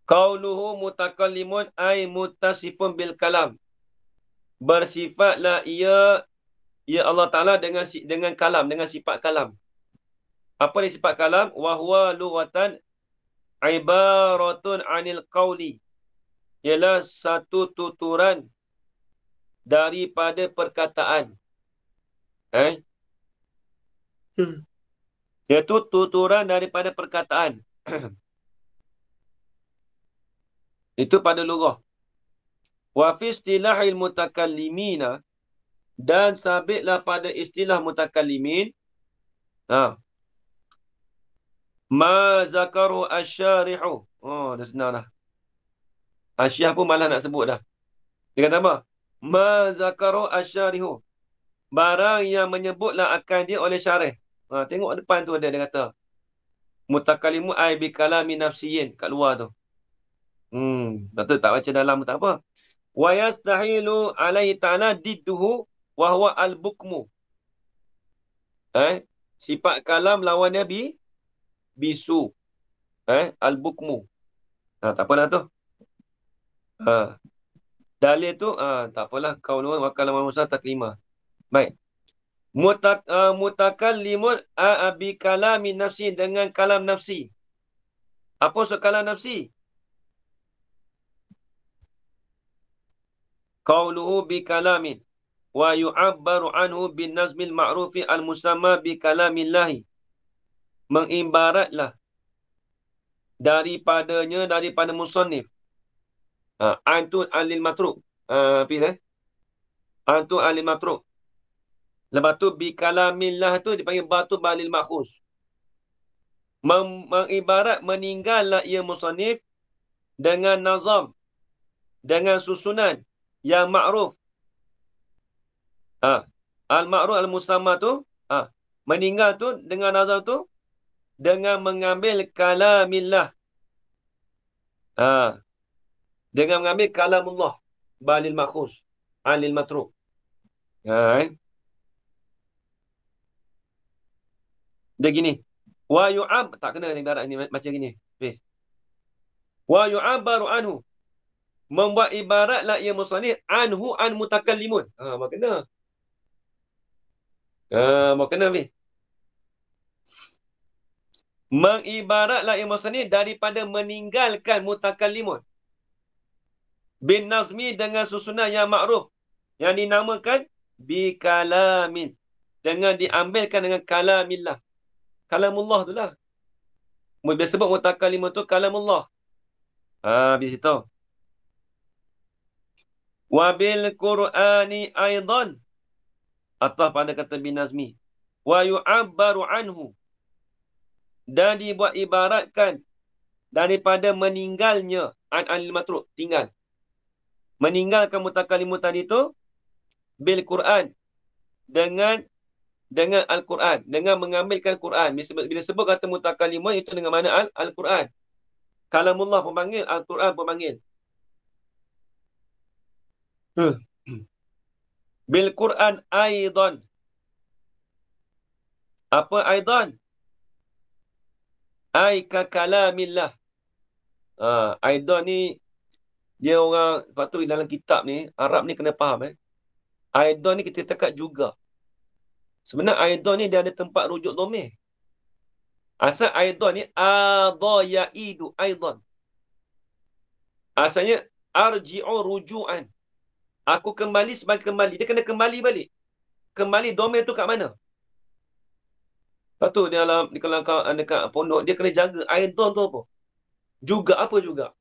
Qauluhu mutakallimun ay mutasifun bil kalam. Bersifatlah ia Allah Ta'ala dengan kalam, dengan sifat kalam. Apa ni sifat kalam? Wa huwa lughatan ibaratun anil qawli. Ialah satu tuturan daripada perkataan. Iaitu tuturan daripada perkataan. Itu pada lughah. Wa fi istilahil mutakallimina, dan sabitlah pada istilah mutakallimin ma zakaru asyarihu. Oh, dah senang dah. Asyah pun malah nak sebut dah. Dia kata apa? Ma zakaru asyarihu. Barang yang menyebutlah akan dia oleh syarih. Tengok depan tu ada, dia kata mutakallimu ay bi kalami nafsiyin kat luar tu. Tak baca dalam tak apa. Wa yastahilu alaihi ta'ala didduhu wa huwa al-bukmu. Sifat kalam lawannya bisu. Al-bukmu. Tak apalah tu. Dalil tu tak apalah, qaulun wa kalamun Musa taklima. Baik. Mutakallimun bi kalamin nafsi, dengan kalam nafsi. Apa maksud kalam nafsi? Qauluhu bi kalamin wa yu'abbaru anhu bin nazmil ma'rufi al-musamma bi kalamillahi. Mengibaratlah daripada musannif. Antun alil matruk. Antun alil matruk. Lepas tu bi kalamillah tu dipanggil batu balil makhus. Mengibarat meninggallah ia musannif dengan nazam, dengan susunan yang ma'ruf. Al-ma'ruf al-musamma tu, meninggal tu dengan nazam tu, dengan mengambil kalamillah. Dengan mengambil kalamullah, balil makhus, alil matruk. Dia gini. Wa yu'ab, tak kena ni ibarat ni, macam gini. Wa yu'abbaru anhu. Membuat ibaratlah ia musannif anhu an mutakallimun. Kena. Kena ni. Mengibaratlah ia musannif daripada meninggalkan mutakallimun. Bin nazmi, dengan susunan yang ma'ruf, yang dinamakan bi kalamin, dengan diambilkan dengan kalamillah. Kalamullah tu lah. Dia sebut mutakallimun tu kalamullah. Di situ. Wabil Qur'ani aidan, atau pada kata bin nazmi. Wa yu'abbaru anhu, dan dibuat ibaratkan daripada meninggalnya anil matruk, tinggal. Meninggalkan mutakallimun tadi tu bil Qur'an, dengan Al-Quran, dengan mengambilkan Quran. Bila sebut kata mutakallimun itu dengan mana Al-Quran. Kalamullah pemanggil, Al-Quran pemanggil. Bil Quran aidan. Apa aidan? Ai ka kalamillah. Aidan ni dia orang, lepas tu dalam kitab ni Arab ni kena faham Aidan ni kita tekat juga. Sebenarnya aidan ni dia ada tempat rujuk domir. Asal aidan ni adha yaidu aidan. Asalnya arji'u ruju'an. Aku kembali sebagai kembali. Dia kena kembali balik. Kembali domain tu kat mana? Lepas tu dia kalau dekat pondok, dia kena jaga aidan tu apa? Juga apa juga?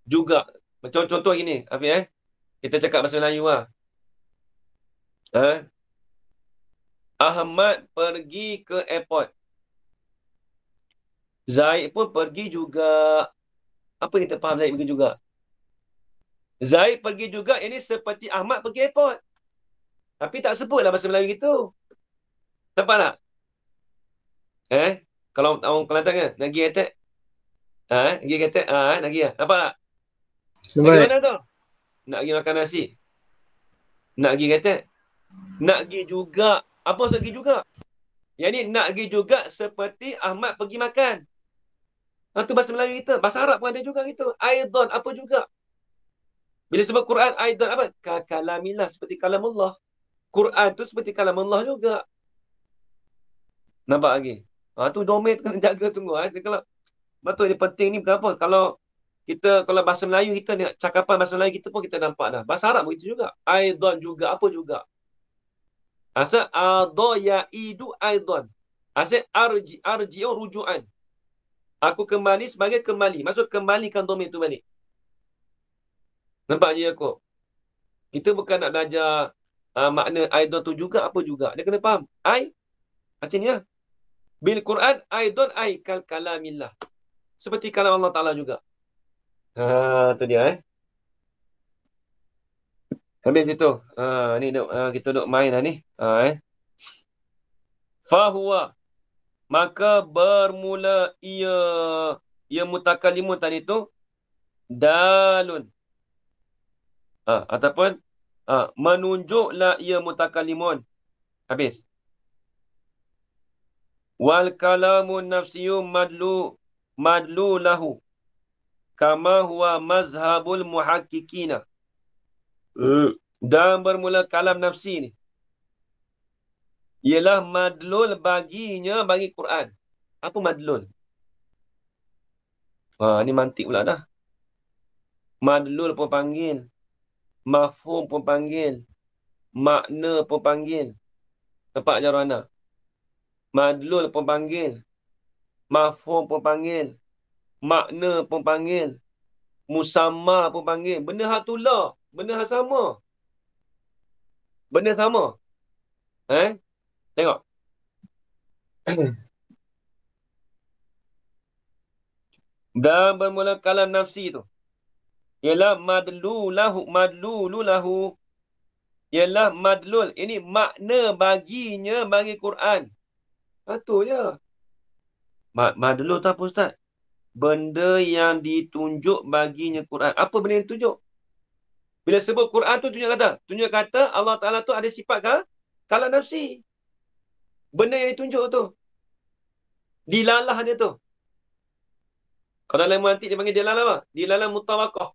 Juga. Macam contoh gini, Hafiz kita cakap bahasa Melayu lah. Ahmad pergi ke airport. Zaid pun pergi juga. Apa kita faham Zaid pergi juga? Zaid pergi juga, ini seperti Ahmad pergi airport. Tapi tak sebutlah bahasa Melayu gitu. Nampak tak? Kalau orang Kelantan kan, nak pergi attack. Pergi attack, nak pergi lah. Nampak tak? Nak pergi mana tu? Nak pergi makan nasi. Nak pergi attack. Nak pergi juga. Apa maksud pergi juga? Yang ni nak pergi juga seperti Ahmad pergi makan. Itu bahasa Melayu kita. Bahasa Arab pun ada juga gitu. Aidan, apa juga? Bila sebut Quran, aidan apa? Kalamillah, seperti kalamullah. Quran tu seperti kalamullah juga. Nampak lagi? Tu domain tu kena jaga tunggu. Kalau betul dia penting ni bukan apa. Kalau bahasa Melayu kita ni, cakapan bahasa Melayu kita pun kita nampak dah. Bahasa Arab begitu juga. Aidan juga, apa juga? Asal adha yaidu aidan. Asal arji'u ruju'an. Aku kembali sebagai kembali. Maksud kembalikan domain tu balik. Nampak je aku. Kita bukan nak belajar makna aidan tu juga, apa juga. Dia kena faham. Macam ni lah. Bil Quran, aidan kalamillah. Seperti kalam Allah Ta'ala juga. Tu dia Habis itu. Ni kita duk main lah ni. Fahuwa. Maka bermula ia mutakalimun tadi tu. Dalun. Ataupun menunjuklah ia mutakalimun. Habis. Wal kalamun nafsiyum madlu lahu. Kama huwa mazhabul muhakkikina. Dan bermula kalam nafsi ni. Ialah madlul baginya bagi Quran. Apa madlul? Ni mantik pula dah. Madlul pun panggil. Mafhum pun panggil. Makna pun panggil. Nampak je Rana? Madlul pun panggil. Mafhum pun panggil. Makna pun panggil. Musamma pun panggil. Benda hak tu lah. Benda hak sama. Benda sama. Tengok. Dan bermula kalam nafsi tu. Ialah madlu lahu. Ialah madlul. Ini makna baginya bagi Quran. Betul je. Madlul tu apa Ustaz? Benda yang ditunjuk baginya Quran. Apa benda yang ditunjuk? Bila sebut Quran tu tunjuk kata. Tunjuk kata Allah Ta'ala tu ada sifat kalam nafsi. Benda yang ditunjuk tu. Dilalah dia tu. Kalau dalam mantik dia panggil dilalah apa? Dilalah mutawakah.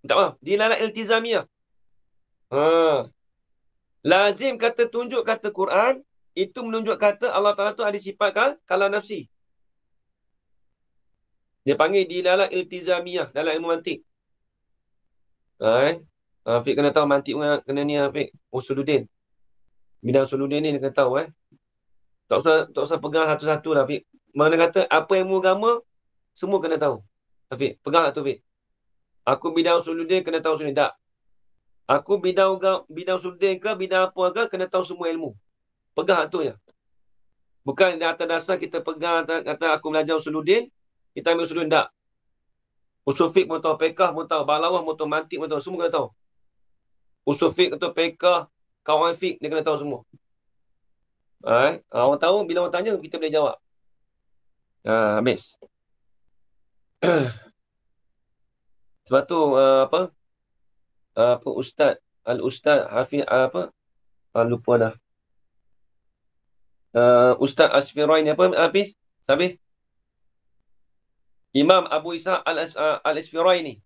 Tak apa. Dilalah iltizamiyah. Lazim kata tunjuk kata Quran. Itu menunjuk kata Allah Ta'ala tu ada sifat kalam nafsi. Dia panggil dilalah iltizamiyah dalam ilmu mantik. Afiq kena tahu mantik kena ni Afiq. Usuluddin. Bidang Usuluddin ni dia kena tahu Tak usah pegang satu-satu lah Afiq. Mana kata apa ilmu agama semua kena tahu. Afiq, pegang tu Afiq. Aku bidang Usuluddin kena tahu Usuluddin. Tak. Aku bidang Usuluddin ke bidang apa ke kena tahu semua ilmu. Pegang tu je. Bukan di atas dasar kita pegang kata aku belajar Usuluddin, kita ambil Usuluddin. Tak. Usul fiqh pun tahu, fiqh pun tahu, balawah pun tahu, mantik pun tahu, semua kena tahu. Usul fiqh atau fiqh, kawan fiqh dia kena tahu semua. Orang tahu, bila orang tanya, kita boleh jawab. Habis. Sebab tu, Ustaz, Al-Ustaz Hafiz, lupa dah. Ustaz Asfirain apa, Hafiz? Habis? Imam Abu Ishaq Al-Isfiraini.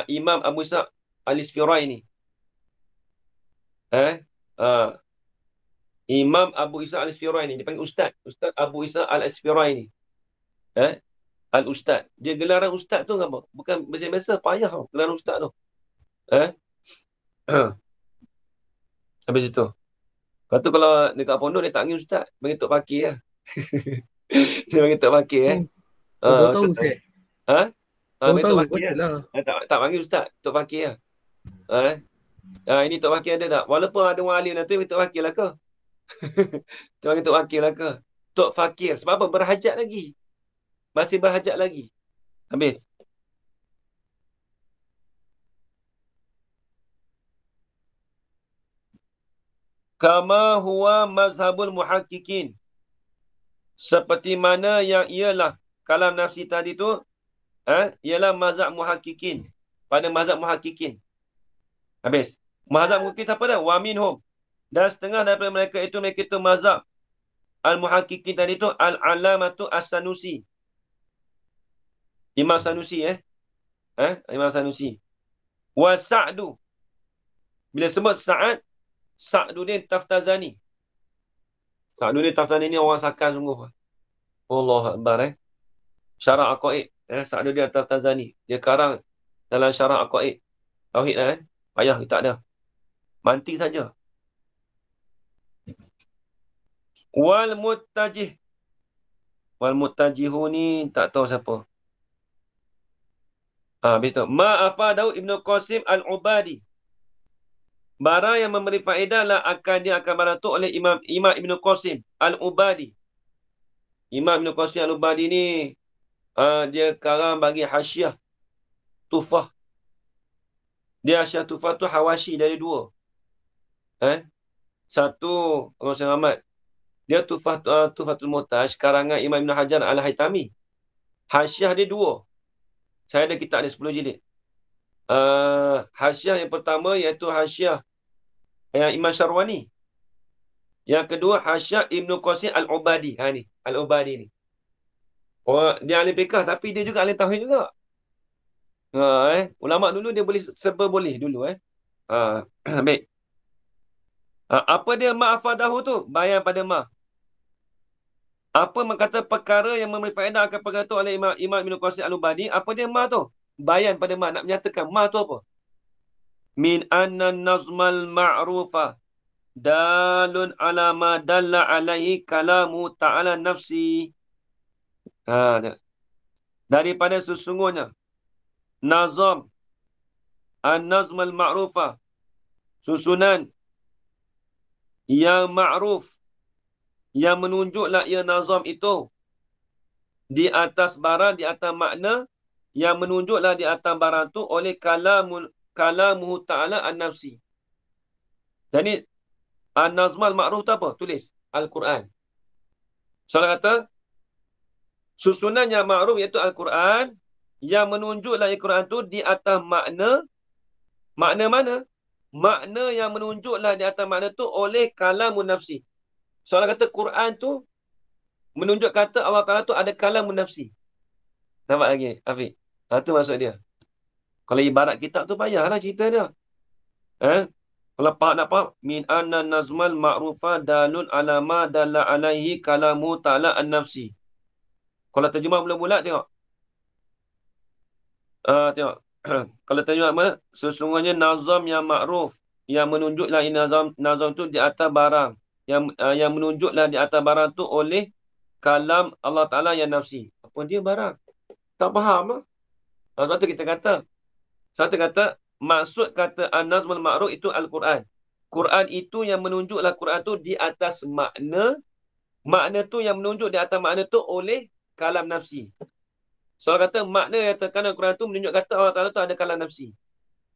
Imam Abu Ishaq Al-Isfiraini. Imam Abu Isa Al-Asfiraini. Dia panggil Ustaz. Ustaz Abu Isa Al-Asfiraini. Al-Ustaz. Dia gelaran Ustaz tu apa? Bukan biasa-biasa, payah tau. Gelaran Ustaz tu. Habis itu. Lepas tu kalau dekat pondok dia tak panggil Ustaz. Panggil Tok Fakir lah. Dia panggil Tok Fakir Baru tahu Ustaz. Baru panggil tahu, Tok Fakir betul lah. lah. Tak panggil Ustaz. Tok Fakir lah. Ini Tok Fakir ada tak? Walaupun ada orang alim tu, Tok Fakir lah ke? Dia panggil Tok Fakir lah ke? Tok Fakir. Sebab apa? Berhajat lagi. Masih berhajat lagi. Habis. Kama huwa mazhabul muhaqqiqin. Seperti mana yang ialah kalam nafsi tadi tu, ialah mazhab muhaqqiqin. Pada mazhab muhaqqiqin. Habis. Mazhab muhaqqiqin apa dah? Wa minhum. Dan setengah daripada mereka itu mazhab al-muhaqqiqin tadi tu al-alamatu as-Sanusi. Imam Sanusi Imam Sanusi. Wa Sa'du. Bila sebut Sa'ad, Sa'duddin Taftazani. Sa'duddin Taftazani ni orang sakan sungguh. Allahu Akbar Syarah Aqaid. Sa'duddin Taftazani. Dia karang dalam Syarah Aqaid. Tauhid payah tak ada. Mantik saja. Wal Muttajih. Wal Muttajihu ni tak tahu siapa. Habis tu. Ma'afadahu Ibnu Qasim Al-Ubadi. Barang yang memberi faedah lah dia akan barang tu oleh Imam Ibnu Qasim Al-Ubadi. Imam Ibnu Qasim Al-Ubadi ni dia karang bagi hasyiah Tufah. Dia hasyiah Tufah tu hawashi dari dua. Satu Abang Syed Ahmad. Dia Tufatul Muhtaj karangan Imam Ibn Hajar Al-Haytami. Hasyiah dia dua. Saya ada kitab dia 10 jilid. Hasyiah yang pertama iaitu hasyiah Imam Syarwani. Yang kedua hasyiah Ibnu Qasim Al-Ubadi. Ni Al-Ubadi ni. Dia ahli fiqh tapi dia juga ahli tauhid juga. Ulama dulu dia boleh serba boleh dulu baik. Apa dia ma'afadahu tu? Bayan pada ma. Apa kata perkara yang memberi faedah akan perkara tu oleh Imam Ibn Qasim Al-Ubadi? Apa dia ma tu? Bayan pada ma. Nak menyatakan ma tu apa? Min anna nazmal ma'rufa dalun ala ma dalla alaihi kalamu ta'ala nafsi. Daripada sesungguhnya nazam an-nazmal ma'rufa, susunan yang ma'ruf, yang menunjuklah ia nazam itu di atas barang, di atas makna, yang menunjuklah di atas barang tu oleh kalamuhu ta'ala an-nafsi. Jadi an-nazmal ma'ruf tu apa? Tulis Al-Quran. Soalan kata susunan yang ma'ruf iaitu Al-Quran, yang menunjuklah Al-Quran tu di atas makna. Makna mana? Makna yang menunjuklah di atas makna tu oleh kalamun nafsi. Soalan kata Quran tu menunjuk kata Allah Ta'ala tu ada kalamun nafsi. Nampak lagi, Afiq? Itu maksud dia. Kalau ibarat kitab tu payahlah cerita dia. Kalau nak faham, min anna nazmal ma'rufa dalun ala ma dalla alaihi kalamu ta'ala an-nafsi. Kalau terjemah bulat-bulat tengok. Tengok. Kalau terjemah mana? Sesungguhnya nazam yang ma'ruf, yang menunjuklah nazam tu di atas barang, yang menunjuklah di atas barang tu oleh kalam Allah Ta'ala yang nafsi. Apa dia barang? Tak faham lah. Sebab tu kita kata. Sebab tu kata, maksud kata an-nazmul ma'ruf itu Al-Quran. Quran itu yang menunjuklah Quran tu di atas makna. Makna tu yang menunjuk di atas makna tu oleh kalam nafsi. So kata makna yang terkandung Quran tu menunjuk kata Allah Ta'ala tu ada kalam nafsi.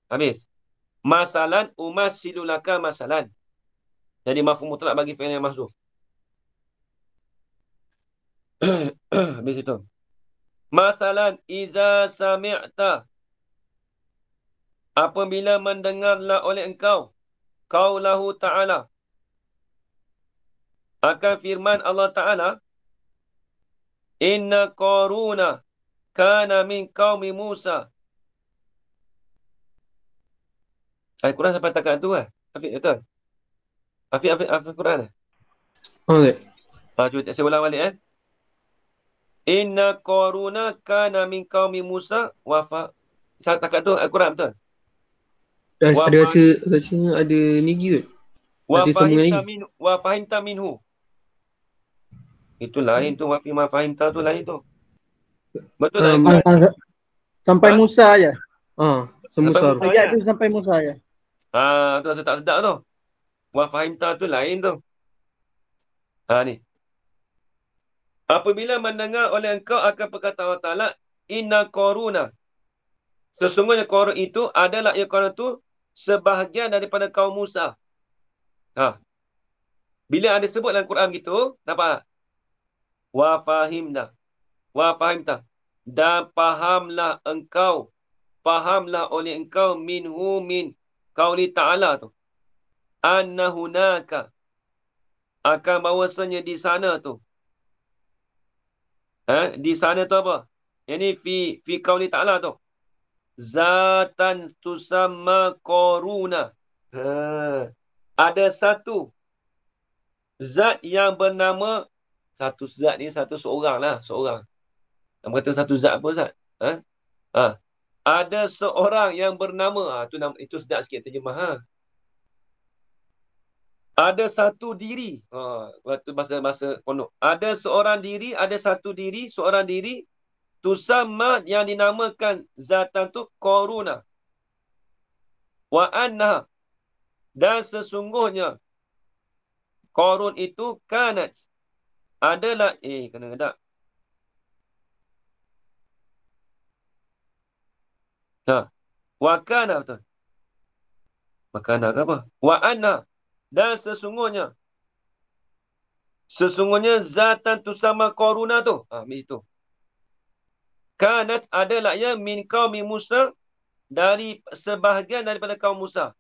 Habis. Masalan umasilulaka masalan. Jadi mafhum mutlak bagi fi'il yang mahzuf. Habis itu. Masalan iza sami'ta, apabila mendengarlah oleh engkau qaulahu ta'ala, akan firman Allah Ta'ala, inna qaruna kana min qaumi Musa. Al-Quran sampai takat tu kan? Afiq, betul? Afiq Quran. tak? Cuba saya ulang balik Inna Qaruna kana min qaumi Musa Saya takat tu Al-Quran betul? Ada rasa ada ni kot. Ada sambungan lagi. Wa fahimta minhu. Itu lain tu. Wa fahimta tu lain tu. Betul tak? Sampai Musa je. Semusar. Ayat tu sampai Musa je. Tu rasa tak sedap tu. Wa fahimta tu lain tu. Ni. Apabila mendengar oleh engkau akan perkataan Allah Ta'ala, Inna Qaruna. Sesungguhnya Qarun itu adalah Qarun itu sebahagian daripada kaum Musa. Bila ada sebut dalam Quran gitu, nampak? Wa fahimta. Dan fahamlah oleh engkau minhu min qauli ta'ala tu. Anna hunaka. Akan bahawasanya di sana tu. Di sana tu apa? Yang ni fi qauli ta'ala tu. Zatan tusamma Qaruna. Ada satu zat yang bernama, satu zat ni satu seorang lah, seorang. Nak kata satu zat apa zat? Ada seorang yang bernama, itu sedap sikit terjemah. Ada satu diri. Waktu masa pondok. Ada seorang diri, ada satu diri, seorang diri tusamma yang dinamakan zatan tu Qaruna. Wa anna, dan sesungguhnya Qarun itu kanat adalah kena tak? Wa kana betul. Makana ke apa? Wa anna, dan sesungguhnya zatan tu sama Qaruna tu. Itu. Kanat adalah ya min qaumi Musa, dari sebahagian daripada kaum Musa.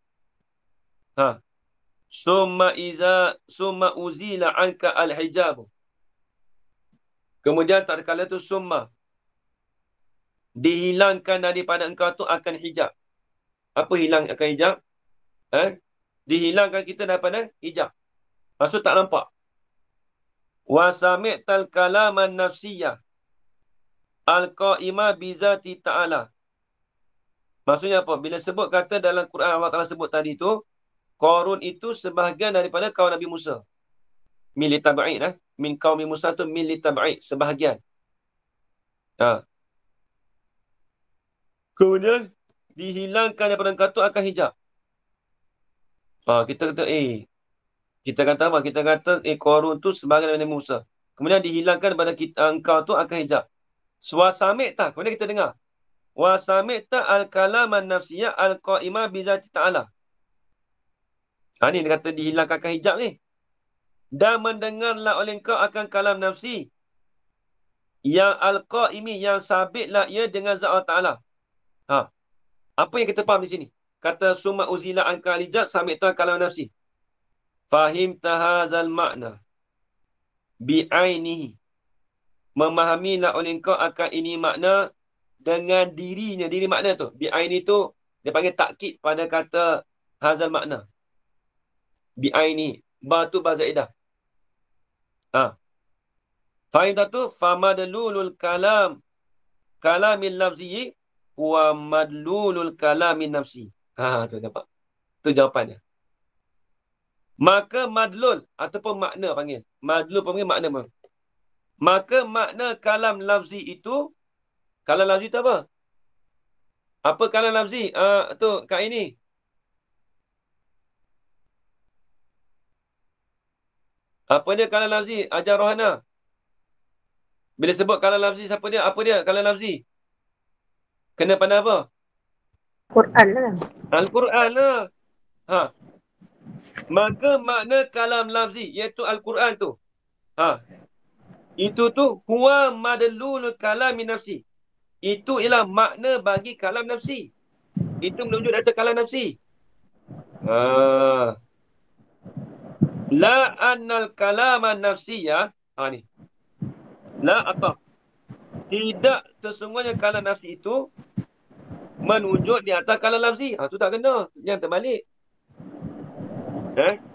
Summa uzila anka al-hijab. Kemudian tak kala tu summa dihilangkan daripada engkau tu akan hijab. Apa hilang akan hijab? Dihilangkan kita daripada hijab. Maksud tak nampak. Wa sami'tal kalaman nafsiyah al-qa'imah bizati ta'ala. Maksudnya apa? Bila sebut kata dalam Quran Allah Ta'ala sebut tadi tu, Qarun itu sebahagian daripada kaum Nabi Musa. Min litab'id. Min kaum Musa tu min litab'id. Sebahagian. Kemudian dihilangkan daripada engkau tu akan hijab. Kita kata kita kata apa? Kita kata Qarun tu sebahagian daripada Musa. Kemudian dihilangkan daripada engkau tu akan hijab. Suasamik tak? Kemudian kita dengar. Wasamik tak al-kalaman nafsiyah al-qa'imah bizati ta'ala. Ni dia kata dihilangkan hijab ni. Dan mendengarlah oleh engkau akan kalam nafsi. Yang al-qa'imi, yang sabitlah ia dengan zat Allah Ta'ala. Apa yang kita faham di sini? Kata summa uzila anka al-hijab samikta kalam nafsi. Fahim tahazal makna. Bi'ainihi. Memahamilah oleh engkau akan ini makna dengan dirinya. Diri makna tu. Bi'aini tu, dia panggil takkid pada kata hazal makna. Bi'aini. Ba tu ba zaidah. Fahim tak tu? Famadlulul kalamil lafzi wa madlulul kalamin nafsi. Tu dapat. Tu jawapannya. Maka madlul ataupun makna panggil. Madlul panggil makna. Maka makna kalam lafzi itu, kalam lafzi itu apa? Apa kalam lafzi? Tu kat ini. Apa dia kalam lafzi? Ajar Rohana. Bila sebut kalam lafzi, siapa dia? Apa dia kalam lafzi? Kena pandai apa? Quran lah. Al-Quran lah. Maka makna kalam lafzi, iaitu Al-Quran tu. Itu tu huwa madlul kalami nafsi. Itu ialah makna bagi kalam nafsi. Itu menunjuk data kalam nafsi. La annal kalama nafsiyah. Ni. La ataf. Tidak sesungguhnya kalam nafsi itu menunjuk di atas kalam lafzi. Tu tak kena. Yang terbalik.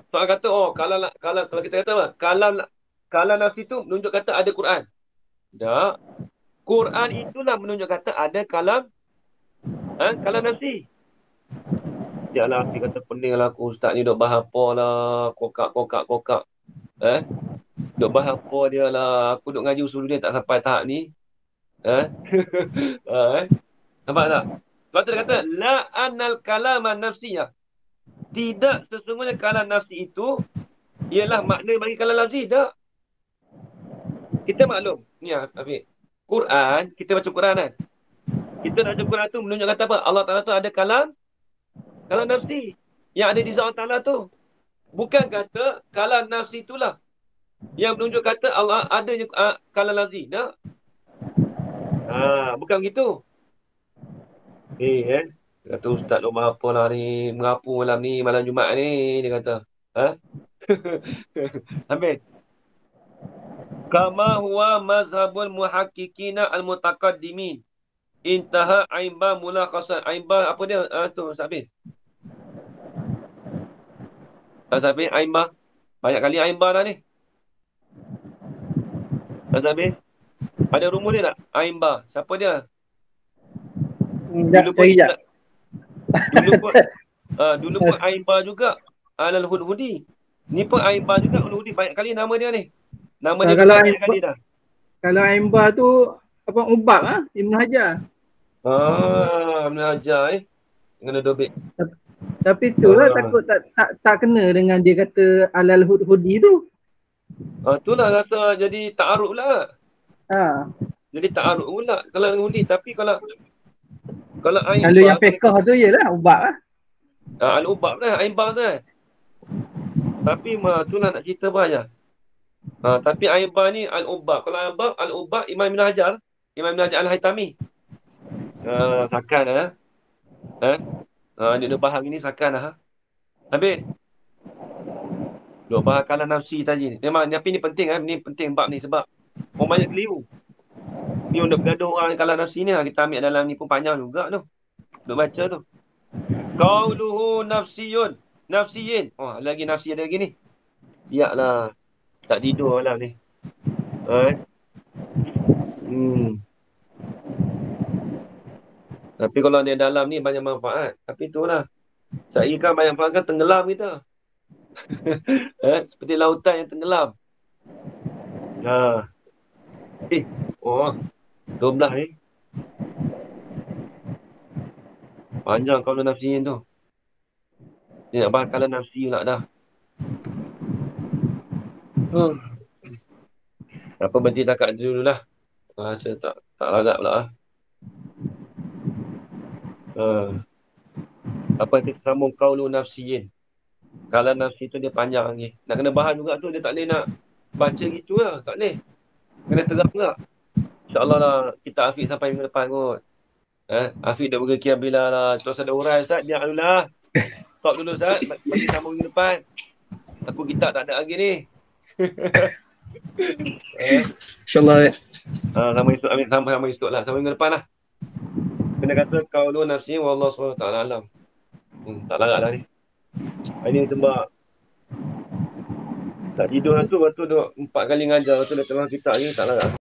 Soal kata, kalau kita kata apa? Kalam nafsi tu menunjuk kata ada Quran. Tak. Quran itulah menunjuk kata ada kalam nafsi. Janganlah Afiq kata pening lah aku ustaz ni duk bahas apa lah. Kokak. Duk bahas apa dia lah. Aku duk ngaji usul dia tak sampai tahap ni. Nampak tak? Sebab tu dia kata, la anal kalaman nafsiyah. Tidak sesungguhnya kalam nafsi itu ialah makna bagi kalam nafsi. Tak. Kita maklum. Ni Afiq. Quran, kita baca Quran kan. Kita baca Quran tu menunjuk kata apa? Allah Ta'ala tu ada kalam nafsi. Yang ada di zat Allah Ta'ala tu. Bukan kata kalam nafsi itulah yang menunjuk kata Allah adanya kalam nafsi. Tak? Bukan begitu. Dia kata ustaz rumah apa lah ni, mengapu malam Jumaat ni, dia kata. Habis. Kama huwa mazhabul muhakkikina al-mutaqaddimin. Intaha aimba mulakhasan. Aimba apa dia? Tu habis. Habis aimba. Banyak kali aimba dah ni. Habis. Ada rumus dia tak? Aimba. Siapa dia? Dulu pun Aimba juga Al-Hudhudi. Ni pun Aimba juga Al-Hudhudi. Banyak kali nama dia ni. Nama dia kalau banyak kali dah. Kalau Aimba tu apa ubab Ibn Hajar. Ibn Hajar kena dobek. Tapi itulah takut tak kena dengan dia kata Al-Hudhudi tu. Itulah rasa jadi ta'aruf pula. Jadi ta'aruf pula kalau Al-Hudhudi. Tapi kalau Aimba, kalau yang fiqh tu ialah ubab Al-Ubab lah, Aimba tu kan. Tapi itulah nak cerita banyak. Tapi Aimba ni Al-Ubab. Kalau Al-Ubab Imam Ibn Hajar Al-Haytami. Sakan dia dah bahas ni sakan Habis. Duk bahas kalam nafsi tadi. Memang tapi ni penting ni penting bab ni sebab orang banyak keliru. Ni untuk bergaduh orang kalam nafsi ni kita ambil dalam ni pun panjang juga tu. Duk baca tu. Qauluhu nafsiyin. Lagi nafsi ada lagi ni. Siaplah. Tak tidur malam ni. Tapi kalau dia dalam ni banyak manfaat. Tapi itulah. Saya kan banyak manfaat tenggelam kita. Seperti lautan yang tenggelam. 12 ni. Panjang kalau nafsiin tu. Dia nak bahas kalau nafsi pula dah. Apa berhenti takat dulu lah. Rasa tak larat pula Apa kita sambung qaulu nafsiyin. Kalau nafsi tu dia panjang lagi. Nak kena bahas juga tu. Dia tak boleh nak baca gitu lah. Tak boleh. Kena terang juga. InsyaAllah lah kita Afiq sampai minggu depan kot. Afiq dah bergekian bila lah. Terus ada urai Ustaz. Dia dulu lah. Stop dulu Ustaz. Bagi sambung minggu depan. Aku kita tak ada lagi ni. InsyaAllah. Sama esok. Amin. Sama esok lah. Sama minggu depan lah. Kena kata qaulu nafsi wa Allah SWT alam. Tak larat dah ni. Ini sebab tak tidur lah tu. Lepas tu 4 kali ngajar. Lepas tu dah tengah kita lagi. Tak larat.